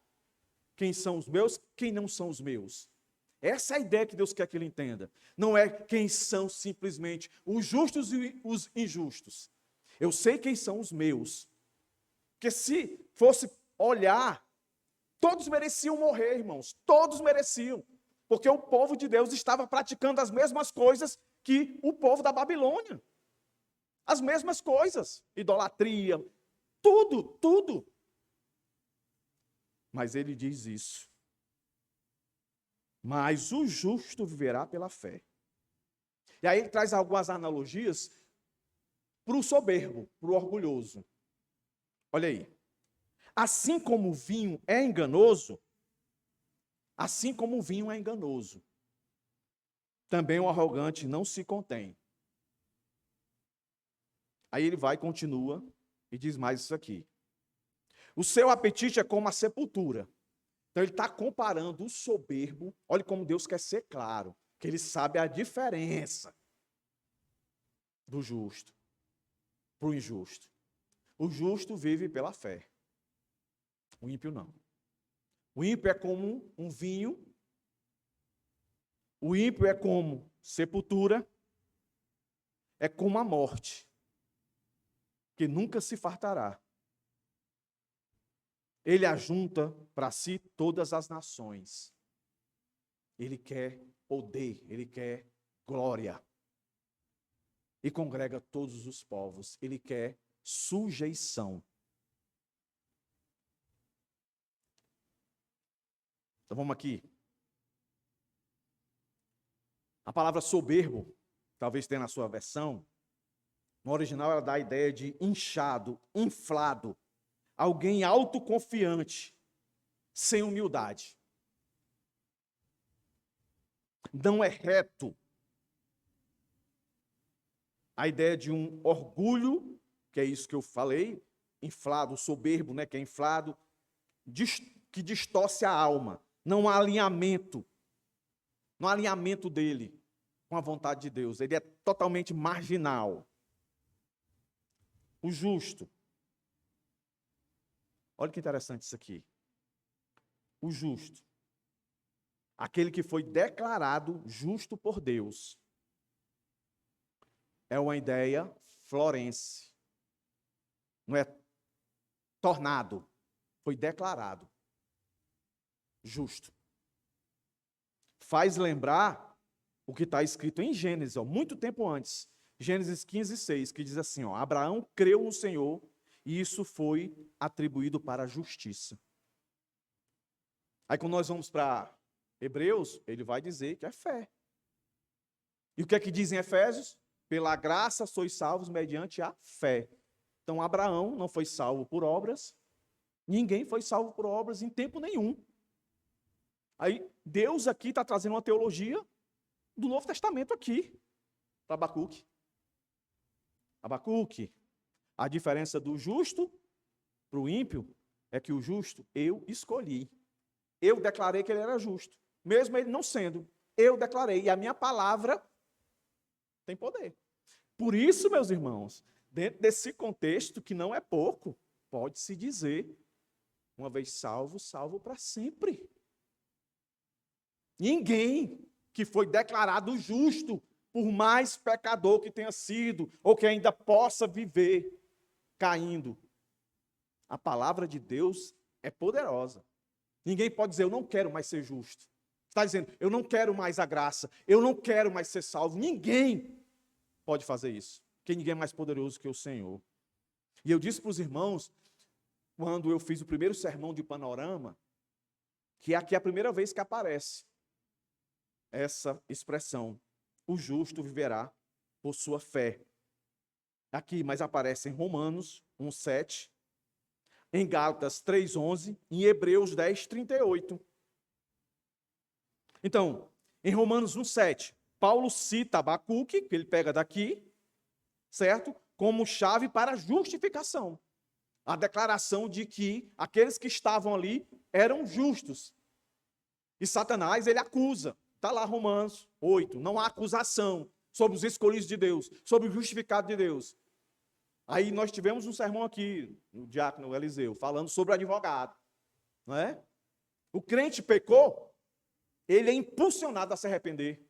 quem são os meus, quem não são os meus. Essa é a ideia que Deus quer que ele entenda. Não é quem são simplesmente os justos e os injustos. Eu sei quem são os meus. Porque se fosse olhar, todos mereciam morrer, irmãos. Todos mereciam. Porque o povo de Deus estava praticando as mesmas coisas que o povo da Babilônia. As mesmas coisas. Idolatria, tudo. Mas ele diz isso. mas o justo viverá pela fé. E aí ele traz algumas analogias para o soberbo, para o orgulhoso. Olha aí. Assim como o vinho é enganoso, também o arrogante não se contém. Aí ele vai e continua e diz mais isso aqui. O seu apetite é como a sepultura. Então ele está comparando o soberbo, olha como Deus quer ser claro, que ele sabe a diferença do justo para o injusto. O justo vive pela fé. O ímpio não. O ímpio é como um vinho. O ímpio é como sepultura. É como a morte, que nunca se fartará. Ele ajunta para si todas as nações. Ele quer poder, ele quer glória. E congrega todos os povos. Ele quer sujeição. Então vamos aqui. A palavra soberbo, talvez tenha na sua versão, no original ela dá a ideia de inchado, inflado, alguém autoconfiante, sem humildade. Não é reto. A ideia de um orgulho, que é isso que eu falei, inflado, soberbo, né, que é inflado, que distorce a alma. Não há alinhamento. Não há alinhamento dele com a vontade de Deus. Ele é totalmente marginal. O justo. Olha que interessante isso aqui. O justo. Aquele que foi declarado justo por Deus. É uma ideia florense. Não é tornado. Foi declarado justo. Faz lembrar o que está escrito em Gênesis, muito tempo antes. Gênesis 15:6, que diz assim, Abraão creu no Senhor e isso foi atribuído para a justiça. Aí quando nós vamos para Hebreus, ele vai dizer que é fé. E o que é que diz em Efésios? Pela graça sois salvos mediante a fé. Então Abraão não foi salvo por obras, ninguém foi salvo por obras em tempo nenhum. Aí Deus aqui está trazendo uma teologia do Novo Testamento aqui, para Abacuque. Abacuque, a diferença do justo para o ímpio é que o justo eu escolhi. Eu declarei que ele era justo, mesmo ele não sendo. Eu declarei, e a minha palavra tem poder. Por isso, meus irmãos, dentro desse contexto, que não é pouco, pode-se dizer, uma vez salvo, salvo para sempre. Ninguém que foi declarado justo, por mais pecador que tenha sido, ou que ainda possa viver caindo, a palavra de Deus é poderosa. Ninguém pode dizer, eu não quero mais ser justo. Está dizendo, eu não quero mais a graça, eu não quero mais ser salvo. Ninguém pode fazer isso, porque ninguém é mais poderoso que o Senhor. E eu disse para os irmãos, quando eu fiz o primeiro sermão de panorama, que aqui é a primeira vez que aparece essa expressão, o justo viverá por sua fé. Aqui, mas aparece em Romanos 1:7, em Gálatas 3:11, em Hebreus 10:38. Então, em Romanos 1:7, Paulo cita Abacuque, que ele pega daqui, certo? Como chave para a justificação. A declaração de que aqueles que estavam ali eram justos. E Satanás, ele acusa. Está lá Romanos 8, não há acusação sobre os escolhidos de Deus, sobre o justificado de Deus. Aí nós tivemos um sermão aqui, no diácono Eliseu, falando sobre o advogado. Não é? O crente pecou, ele é impulsionado a se arrepender.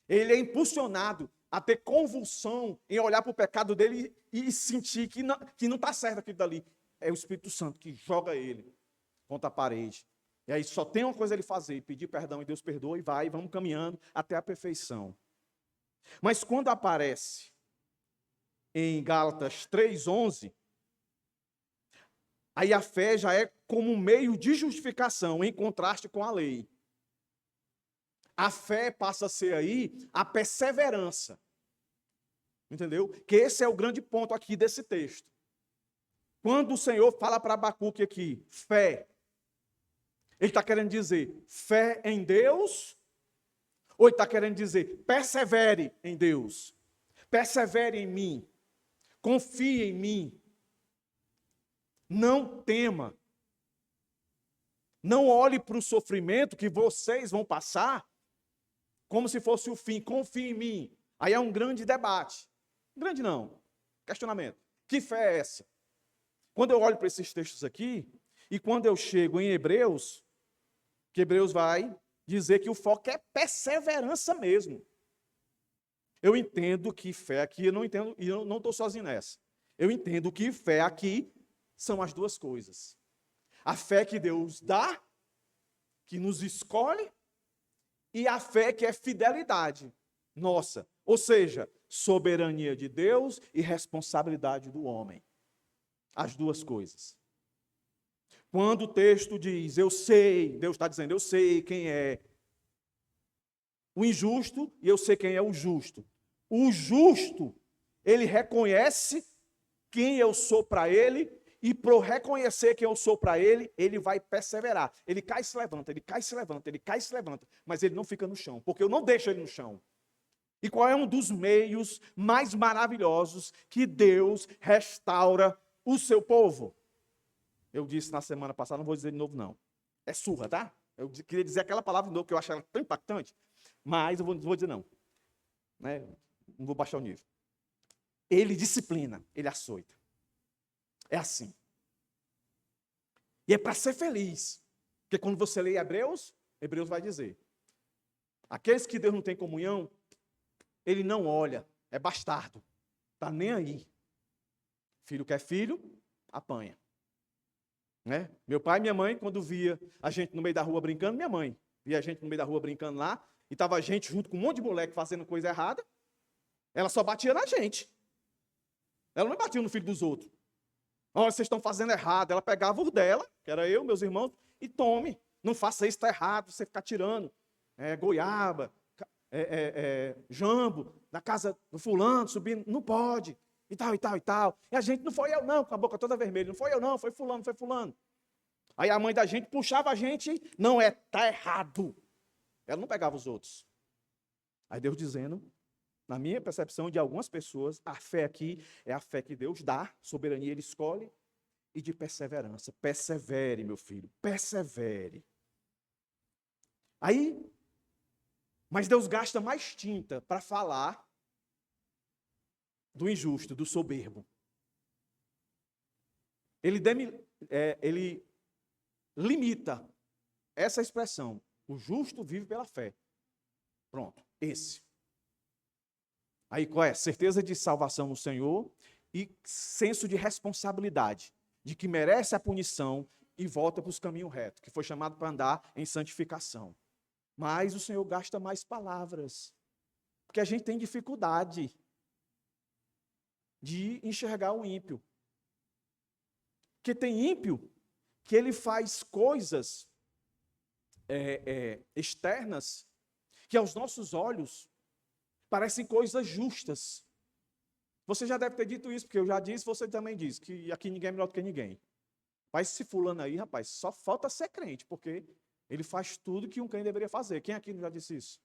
Ele é impulsionado a ter convulsão em olhar para o pecado dele e sentir que não está certo aquilo dali. É o Espírito Santo que joga ele contra a parede. E aí só tem uma coisa ele fazer, pedir perdão e Deus perdoa e vai, vamos caminhando até a perfeição. Mas quando aparece em Gálatas 3:11, aí a fé já é como um meio de justificação, em contraste com a lei. A fé passa a ser aí a perseverança. Entendeu? Que esse é o grande ponto aqui desse texto. Quando o Senhor fala para Abacuque aqui, fé, ele está querendo dizer fé em Deus, ou ele está querendo dizer persevere em Deus, persevere em mim, confie em mim, não tema, não olhe para o sofrimento que vocês vão passar como se fosse o fim, confie em mim. Aí é um grande debate, grande não, questionamento, que fé é essa? Quando eu olho para esses textos aqui, e quando eu chego em Hebreus, que Hebreus vai dizer que o foco é perseverança mesmo. Eu entendo que fé aqui, eu não entendo, e eu não estou sozinho nessa. Eu entendo que fé aqui são as duas coisas. A fé que Deus dá, que nos escolhe, e a fé que é fidelidade nossa. Ou seja, soberania de Deus e responsabilidade do homem. As duas coisas. Quando o texto diz, eu sei, Deus está dizendo, eu sei quem é o injusto e eu sei quem é o justo. O justo, ele reconhece quem eu sou para ele e para reconhecer quem eu sou para ele, ele vai perseverar. Ele cai e se levanta, ele cai e se levanta, ele cai e se levanta, mas ele não fica no chão, porque eu não deixo ele no chão. E qual é um dos meios mais maravilhosos que Deus restaura o seu povo? Eu disse na semana passada, não vou dizer de novo não. É surra, tá? Eu queria dizer aquela palavra de novo, que eu acho ela tão impactante, mas eu vou dizer não. Né? Não vou baixar o nível. Ele disciplina, ele açoita. É assim. E é para ser feliz. Porque quando você lê Hebreus, Hebreus vai dizer, aqueles que Deus não tem comunhão, ele não olha, é bastardo. Está nem aí. Filho que é filho, apanha. Né? Meu pai e minha mãe, quando via a gente no meio da rua brincando, minha mãe via a gente no meio da rua brincando lá, e estava a gente junto com um monte de moleque fazendo coisa errada, ela só batia na gente. Ela não batia no filho dos outros. Olha, vocês estão fazendo errado. Ela pegava o dela, que era eu, meus irmãos, e tome. Não faça isso, está errado, você ficar tirando. Goiaba, jambo, na casa do fulano, subindo, não pode. E tal, e tal, e tal. E a gente, não foi eu não, com a boca toda vermelha. Não foi eu não, foi fulano, foi fulano. Aí a mãe da gente puxava a gente, não tá errado. Ela não pegava os outros. Aí Deus dizendo, na minha percepção de algumas pessoas, a fé aqui é a fé que Deus dá, soberania Ele escolhe, e de perseverança. Persevere, meu filho, persevere. Aí, mas Deus gasta mais tinta para falar do injusto, do soberbo. Ele limita essa expressão. O justo vive pela fé. Pronto, esse. Aí qual é? Certeza de salvação no Senhor e senso de responsabilidade, de que merece a punição e volta para os caminhos retos, que foi chamado para andar em santificação. Mas o Senhor gasta mais palavras, porque a gente tem dificuldade de enxergar o ímpio. Porque tem ímpio que ele faz coisas externas que aos nossos olhos parecem coisas justas. Você já deve ter dito isso, porque eu já disse, você também disse, que aqui ninguém é melhor do que ninguém. Mas esse fulano aí, rapaz, só falta ser crente, porque ele faz tudo que um crente deveria fazer. Quem aqui já disse isso?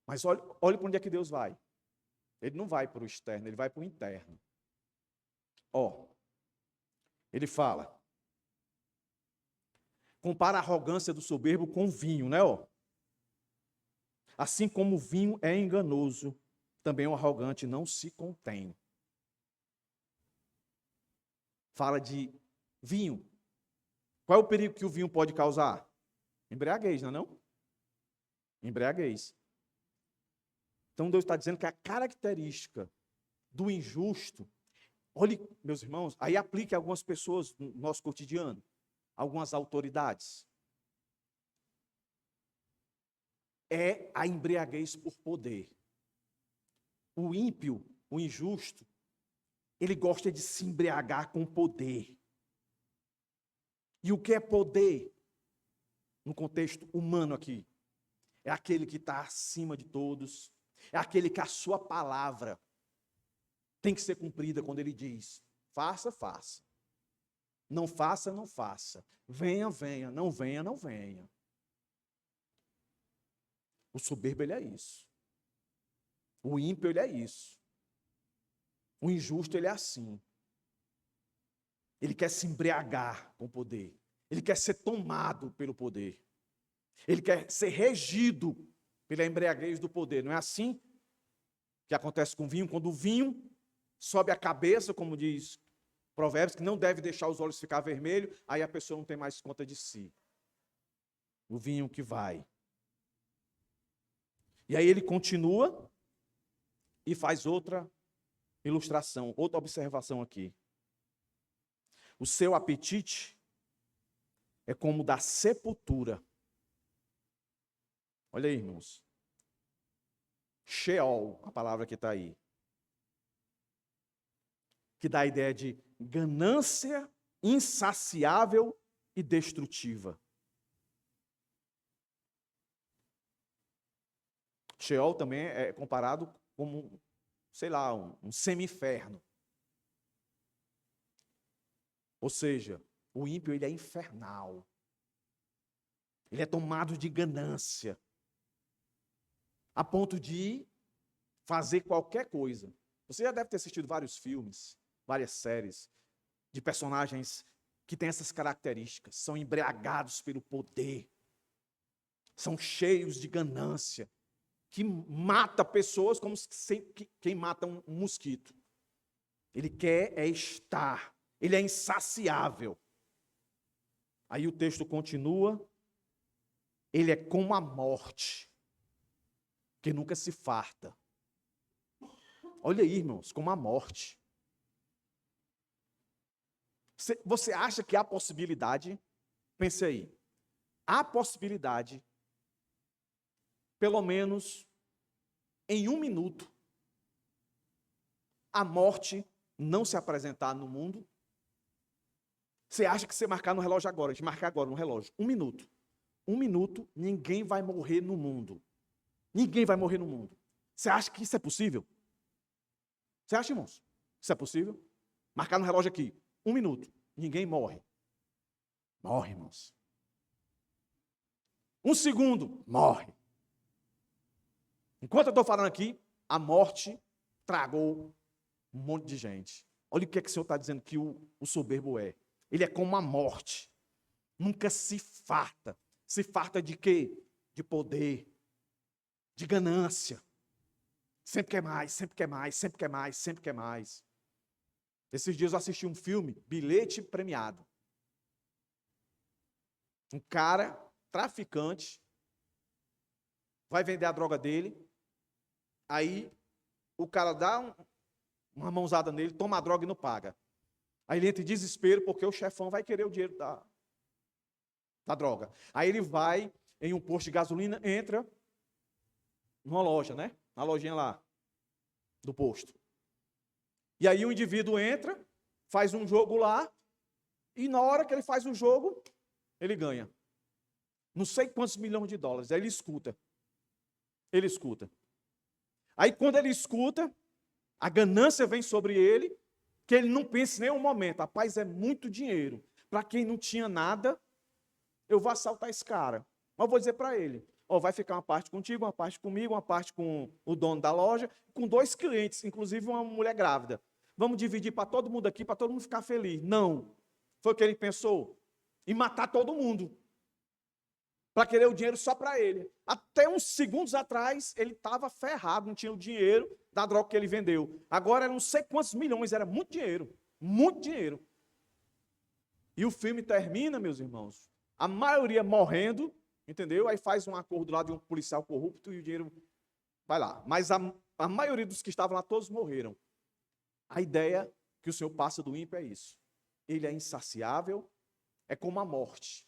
Mas olhe para onde é que Deus vai. Ele não vai para o externo, ele vai para o interno. Ele fala, compara a arrogância do soberbo com vinho, né? Assim como o vinho é enganoso, também o arrogante não se contém. Fala de vinho. Qual é o perigo que o vinho pode causar? Embriaguez, não é não? Embriaguez. Então Deus está dizendo que a característica do injusto, olhe, meus irmãos, aí aplique a algumas pessoas no nosso cotidiano, algumas autoridades. É a embriaguez por poder. O ímpio, o injusto, ele gosta de se embriagar com poder. E o que é poder? no contexto humano aqui, é aquele que está acima de todos, é aquele que a sua palavra tem que ser cumprida quando ele diz: faça, faça. Não faça, não faça. Venha, venha. Não venha, não venha. O soberbo, ele é isso. O ímpio, ele é isso. O injusto, ele é assim. Ele quer se embriagar com o poder. Ele quer ser tomado pelo poder. Ele quer ser regido pela embriaguez do poder. Não é assim que acontece com o vinho? Quando o vinho sobe a cabeça, como diz Provérbios, que não deve deixar os olhos ficar vermelhos, aí a pessoa não tem mais conta de si. O vinho que vai. E aí ele continua e faz outra ilustração, outra observação aqui. O seu apetite é como o da sepultura. Olha aí, irmãos. Sheol, a palavra que está aí. Que dá a ideia de ganância insaciável e destrutiva. Sheol também é comparado como, sei lá, um semi-inferno. Ou seja, o ímpio, ele é infernal. Ele é tomado de ganância, a ponto de fazer qualquer coisa. Você já deve ter assistido vários filmes, várias séries, de personagens que têm essas características. São embriagados pelo poder. São cheios de ganância. Que mata pessoas como quem mata um mosquito. Ele quer estar. Ele é insaciável. Aí o texto continua. Ele é como a morte, que nunca se farta. Olha aí, irmãos, como a morte. Você acha que há possibilidade? Pense aí. Há possibilidade, pelo menos em 1 minuto, a morte não se apresentar no mundo? Você acha que você marcar no relógio agora, a gente marcar agora no relógio, 1 minuto. 1 minuto, ninguém vai morrer no mundo. Ninguém vai morrer no mundo. Você acha que isso é possível? Você acha, irmãos? Isso é possível? Marcar no relógio aqui, 1 minuto, ninguém morre. Morre, irmãos. 1 segundo, morre. Enquanto eu estou falando aqui, a morte tragou um monte de gente. Olha o que é que o Senhor está dizendo que o soberbo é. Ele é como a morte. Nunca se farta. Se farta de quê? De poder, de ganância. Sempre quer mais, sempre quer mais, sempre quer mais, sempre quer mais. Esses dias eu assisti um filme, Bilhete Premiado. Um cara, traficante, vai vender a droga dele, aí o cara dá uma mãozada nele, toma a droga e não paga. Aí ele entra em desespero porque o chefão vai querer o dinheiro da droga. Aí ele vai em um posto de gasolina, entra numa loja, né? Na lojinha lá do posto. E aí o indivíduo entra, faz um jogo lá, e na hora que ele faz o jogo, ele ganha. Não sei quantos milhões de dólares. Aí ele escuta. Ele escuta. Aí quando ele escuta, a ganância vem sobre ele, que ele não pensa em nenhum momento. Rapaz, é muito dinheiro. Para quem não tinha nada, eu vou assaltar esse cara. Mas eu vou dizer para ele, vai ficar uma parte contigo, uma parte comigo, uma parte com o dono da loja, com 2 clientes, inclusive uma mulher grávida. Vamos dividir para todo mundo aqui, para todo mundo ficar feliz. Não. Foi o que ele pensou. Em matar todo mundo. Para querer o dinheiro só para ele. Até uns segundos atrás, ele estava ferrado, não tinha o dinheiro da droga que ele vendeu. Agora, não sei quantos milhões, era muito dinheiro. Muito dinheiro. E o filme termina, meus irmãos, a maioria morrendo, entendeu? Aí faz um acordo lá de um policial corrupto e o dinheiro vai lá. Mas a maioria dos que estavam lá, todos morreram. A ideia que o Senhor passa do ímpio é isso. Ele é insaciável, é como a morte.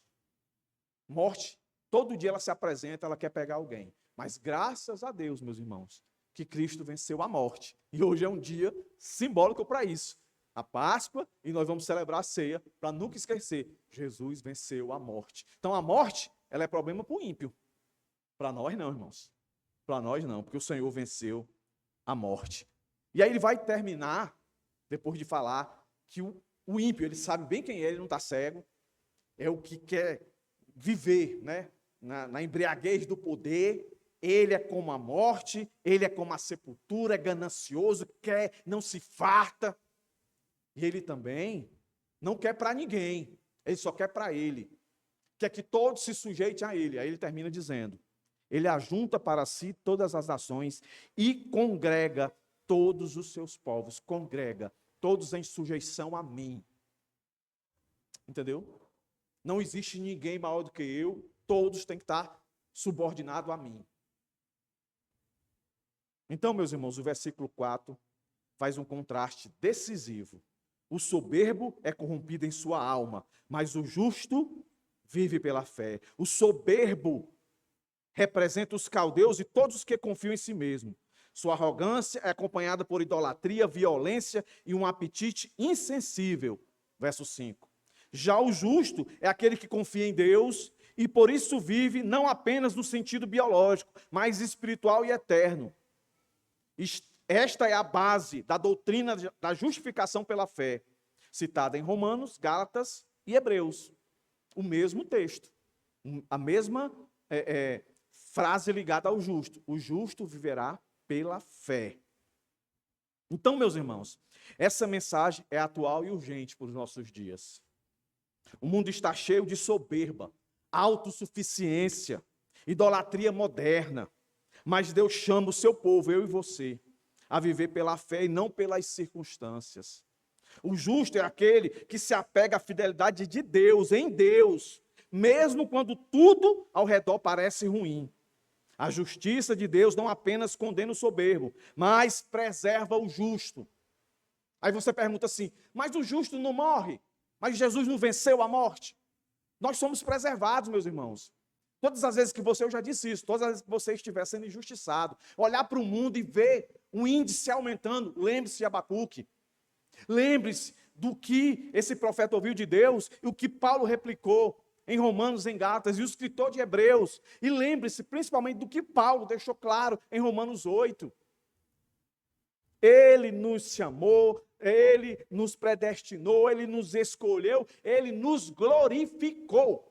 Morte, todo dia ela se apresenta, ela quer pegar alguém. Mas graças a Deus, meus irmãos, que Cristo venceu a morte. E hoje é um dia simbólico para isso. A Páscoa, e nós vamos celebrar a ceia para nunca esquecer. Jesus venceu a morte. Então a morte, ela é problema para o ímpio. Para nós não, irmãos. Para nós não, porque o Senhor venceu a morte. E aí ele vai terminar, depois de falar, que o ímpio, ele sabe bem quem é, ele não está cego, é o que quer viver, né, na embriaguez do poder. Ele é como a morte, ele é como a sepultura, é ganancioso, quer, não se farta. E ele também não quer para ninguém, ele só quer para ele. Quer que todos se sujeitem a ele. Aí ele termina dizendo: ele ajunta para si todas as nações e congrega todos os seus povos. Congrega, todos em sujeição a mim. Entendeu? Não existe ninguém maior do que eu, todos têm que estar subordinados a mim. Então, meus irmãos, o versículo 4 faz um contraste decisivo. O soberbo é corrompido em sua alma, mas o justo vive pela fé. O soberbo representa os caldeus e todos os que confiam em si mesmo. Sua arrogância é acompanhada por idolatria, violência e um apetite insensível. Verso 5. Já o justo é aquele que confia em Deus e por isso vive não apenas no sentido biológico, mas espiritual e eterno. Esta é a base da doutrina da justificação pela fé, citada em Romanos, Gálatas e Hebreus. O mesmo texto, a mesma frase ligada ao justo. O justo viverá pela fé. Então, meus irmãos, essa mensagem é atual e urgente para os nossos dias. O mundo está cheio de soberba, autossuficiência, idolatria moderna. Mas Deus chama o seu povo, eu e você, a viver pela fé e não pelas circunstâncias. O justo é aquele que se apega à fidelidade de Deus, em Deus, mesmo quando tudo ao redor parece ruim. A justiça de Deus não apenas condena o soberbo, mas preserva o justo. Aí você pergunta assim, mas o justo não morre? Mas Jesus não venceu a morte? Nós somos preservados, meus irmãos. Todas as vezes que eu já disse isso, todas as vezes que você estiver sendo injustiçado, olhar para o mundo e ver o índice aumentando, lembre-se de Abacuque. Lembre-se do que esse profeta ouviu de Deus e o que Paulo replicou em Romanos, em Gálatas, e o escritor de Hebreus. E lembre-se principalmente do que Paulo deixou claro em Romanos 8. Ele nos chamou, ele nos predestinou, ele nos escolheu, ele nos glorificou.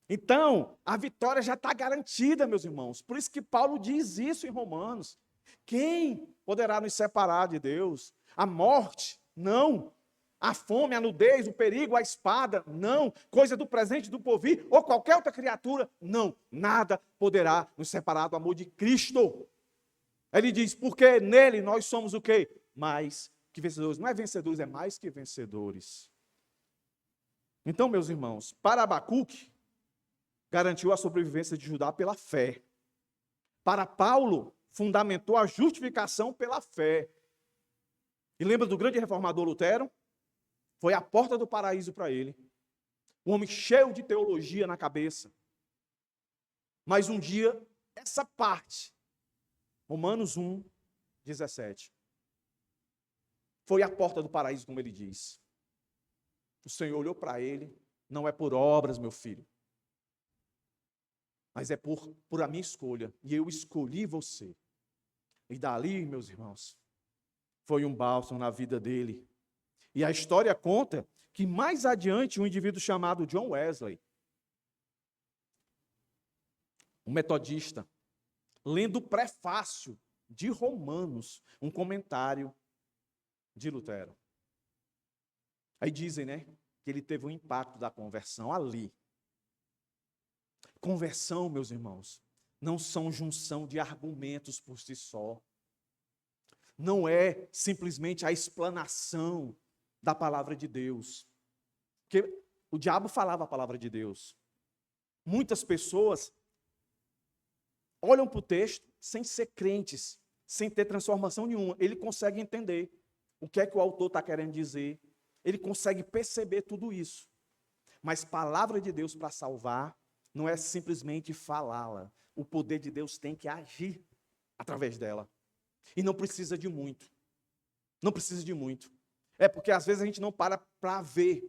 Então, a vitória já está garantida, meus irmãos. Por isso que Paulo diz isso em Romanos. Quem poderá nos separar de Deus? A morte? Não. A fome, a nudez, o perigo, a espada? Não. Coisa do presente, do porvir, ou qualquer outra criatura? Não. Nada poderá nos separar do amor de Cristo. Ele diz, porque nele nós somos o quê? Mais que vencedores. Não é vencedores, é mais que vencedores. Então, meus irmãos, para Abacuque, garantiu a sobrevivência de Judá pela fé. Para Paulo, fundamentou a justificação pela fé. E lembra do grande reformador Lutero? Foi a porta do paraíso para ele. Um homem cheio de teologia na cabeça. Mas um dia, essa parte, Romanos 1, 17, foi a porta do paraíso, como ele diz. O Senhor olhou para ele, não é por obras, meu filho, mas é por a minha escolha. E eu escolhi você. E dali, meus irmãos, foi um bálsamo na vida dele. E a história conta que mais adiante um indivíduo chamado John Wesley, um metodista, lendo o prefácio de Romanos, um comentário de Lutero. Aí dizem, né, que ele teve um impacto da conversão ali. Conversão, meus irmãos, não são junção de argumentos por si só. Não é simplesmente a explanação da palavra de Deus. Porque o diabo falava a palavra de Deus. Muitas pessoas olham para o texto sem ser crentes, sem ter transformação nenhuma. Ele consegue entender o que é que o autor está querendo dizer. Ele consegue perceber tudo isso. Mas palavra de Deus para salvar não é simplesmente falá-la. O poder de Deus tem que agir através dela. E não precisa de muito. Não precisa de muito. É porque às vezes a gente não para ver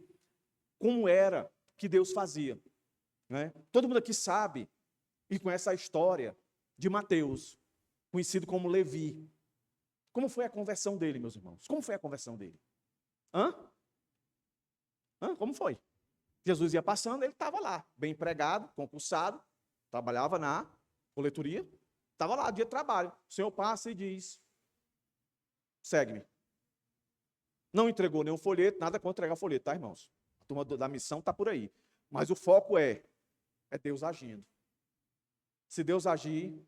como era que Deus fazia. né? Todo mundo aqui sabe e conhece a história de Mateus, conhecido como Levi. Como foi a conversão dele, meus irmãos? Como foi a conversão dele? Hã? Como foi? Jesus ia passando, ele estava lá, bem empregado, concursado, trabalhava na coletoria, estava lá, dia de trabalho. O Senhor passa e diz, segue-me. Não entregou nenhum folheto, nada contra entregar folheto, tá, irmãos? A turma da missão está por aí. Mas o foco é Deus agindo. Se Deus agir,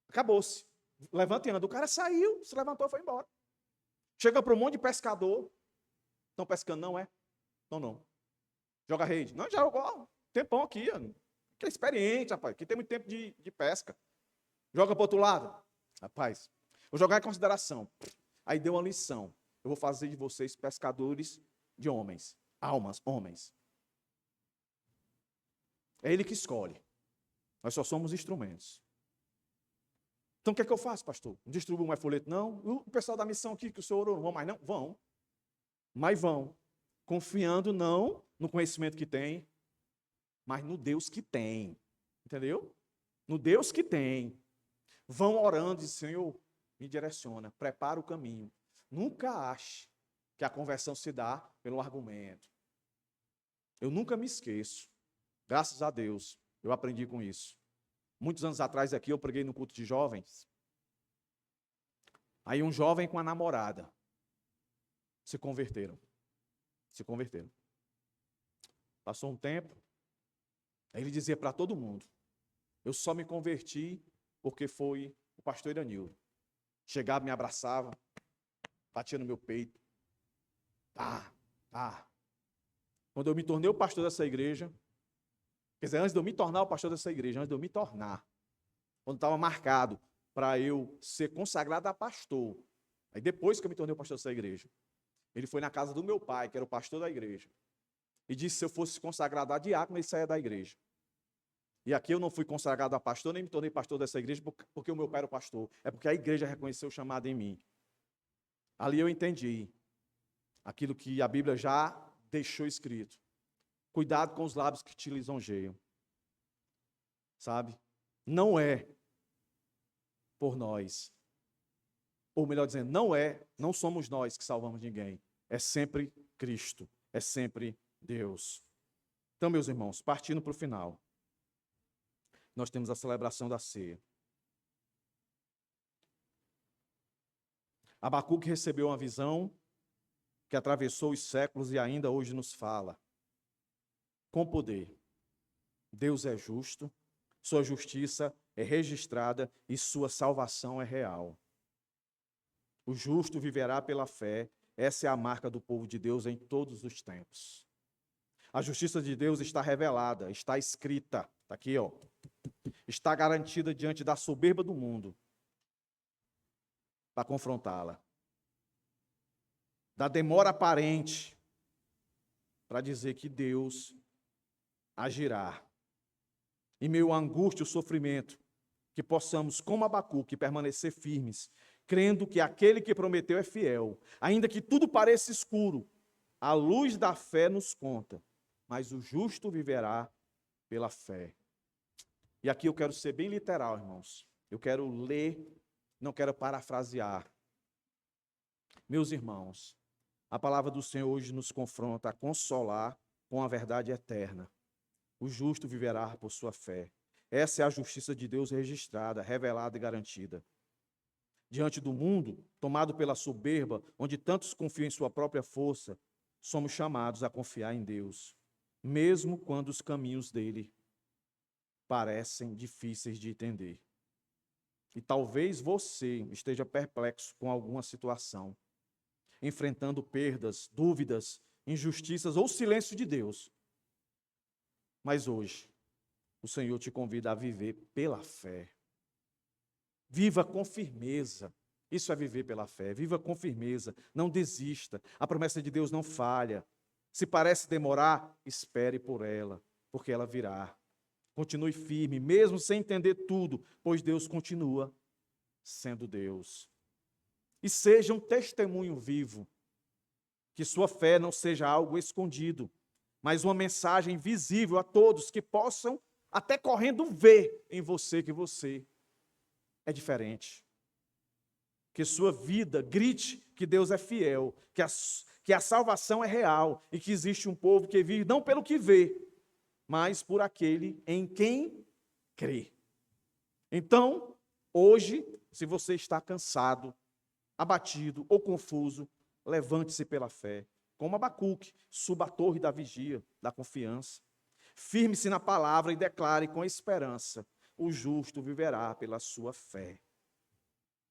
acabou-se. Levanta e anda. O cara saiu, se levantou e foi embora. Chega para um monte de pescador. Estão pescando, não é? Não. Joga rede. Não, já jogou. Tempão aqui. Que é experiente, rapaz. Aqui tem muito tempo de pesca. Joga para o outro lado. Rapaz, vou jogar em consideração. Aí deu uma lição. Eu vou fazer de vocês pescadores de homens. Almas, homens. É ele que escolhe. Nós só somos instrumentos. Então o que é que eu faço, pastor? Não distribuo mais folheto, não? O pessoal da missão aqui, que o senhor orou, não vão mais, não? Vão. Mas vão. Confiando não no conhecimento que tem, mas no Deus que tem. Entendeu? No Deus que tem. Vão orando e Senhor, me direciona, prepara o caminho. Nunca ache que a conversão se dá pelo argumento. Eu nunca me esqueço. Graças a Deus, eu aprendi com isso. Muitos anos atrás aqui eu preguei no culto de jovens. Aí um jovem com a namorada se converteram. Passou um tempo, aí ele dizia para todo mundo, eu só me converti porque foi o pastor Iranildo. Chegava, me abraçava, batia no meu peito. Quando eu me tornei o pastor dessa igreja, quer dizer, antes de eu me tornar o pastor dessa igreja, antes de eu me tornar, quando estava marcado para eu ser consagrado a pastor, aí depois que eu me tornei o pastor dessa igreja, ele foi na casa do meu pai, que era o pastor da igreja, e disse que se eu fosse consagrado a diácono, ele saía da igreja. E aqui eu não fui consagrado a pastor, nem me tornei pastor dessa igreja porque o meu pai era o pastor. É porque a igreja reconheceu o chamado em mim. Ali eu entendi aquilo que a Bíblia já deixou escrito. Cuidado com os lábios que te lisonjeiam. Sabe? Não é por nós. Ou melhor dizendo, não somos nós que salvamos ninguém. É sempre Cristo. É sempre Deus. Então, meus irmãos, partindo para o final, nós temos a celebração da ceia. Abacuque recebeu uma visão que atravessou os séculos e ainda hoje nos fala. Com poder. Deus é justo, sua justiça é registrada e sua salvação é real. O justo viverá pela fé, essa é a marca do povo de Deus em todos os tempos. A justiça de Deus está revelada, está escrita, está aqui, ó. Está garantida diante da soberba do mundo para confrontá-la. Da demora aparente para dizer que Deus agirá. Em meio à angústia e ao sofrimento, que possamos, como Abacuque, permanecer firmes, crendo que aquele que prometeu é fiel. Ainda que tudo pareça escuro, a luz da fé nos conta, mas o justo viverá pela fé. E aqui eu quero ser bem literal, irmãos. Eu quero ler, não quero parafrasear. Meus irmãos, a palavra do Senhor hoje nos confronta a consolar com a verdade eterna. O justo viverá por sua fé. Essa é a justiça de Deus registrada, revelada e garantida. Diante do mundo, tomado pela soberba, onde tantos confiam em sua própria força, somos chamados a confiar em Deus, mesmo quando os caminhos dele parecem difíceis de entender. E talvez você esteja perplexo com alguma situação, enfrentando perdas, dúvidas, injustiças ou silêncio de Deus. Mas hoje, o Senhor te convida a viver pela fé. Viva com firmeza. Isso é viver pela fé. Viva com firmeza. Não desista. A promessa de Deus não falha. Se parece demorar, espere por ela, porque ela virá. Continue firme, mesmo sem entender tudo, pois Deus continua sendo Deus. E seja um testemunho vivo. Que sua fé não seja algo escondido, mas uma mensagem visível a todos que possam, até correndo, ver em você que você é diferente. Que sua vida grite que Deus é fiel, que a salvação é real e que existe um povo que vive não pelo que vê, mas por aquele em quem crê. Então, hoje, se você está cansado, abatido ou confuso, levante-se pela fé. Como Abacuque, suba a torre da vigia, da confiança. Firme-se na palavra e declare com esperança: o justo viverá pela sua fé.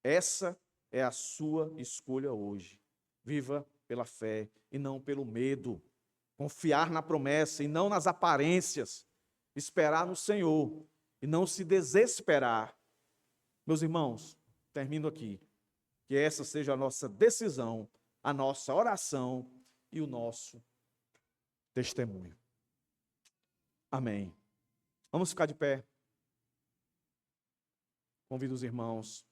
Essa é a sua escolha hoje. Viva pela fé e não pelo medo. Confiar na promessa e não nas aparências. Esperar no Senhor e não se desesperar. Meus irmãos, termino aqui. Que essa seja a nossa decisão, a nossa oração e o nosso testemunho. Amém. Vamos ficar de pé. Convido os irmãos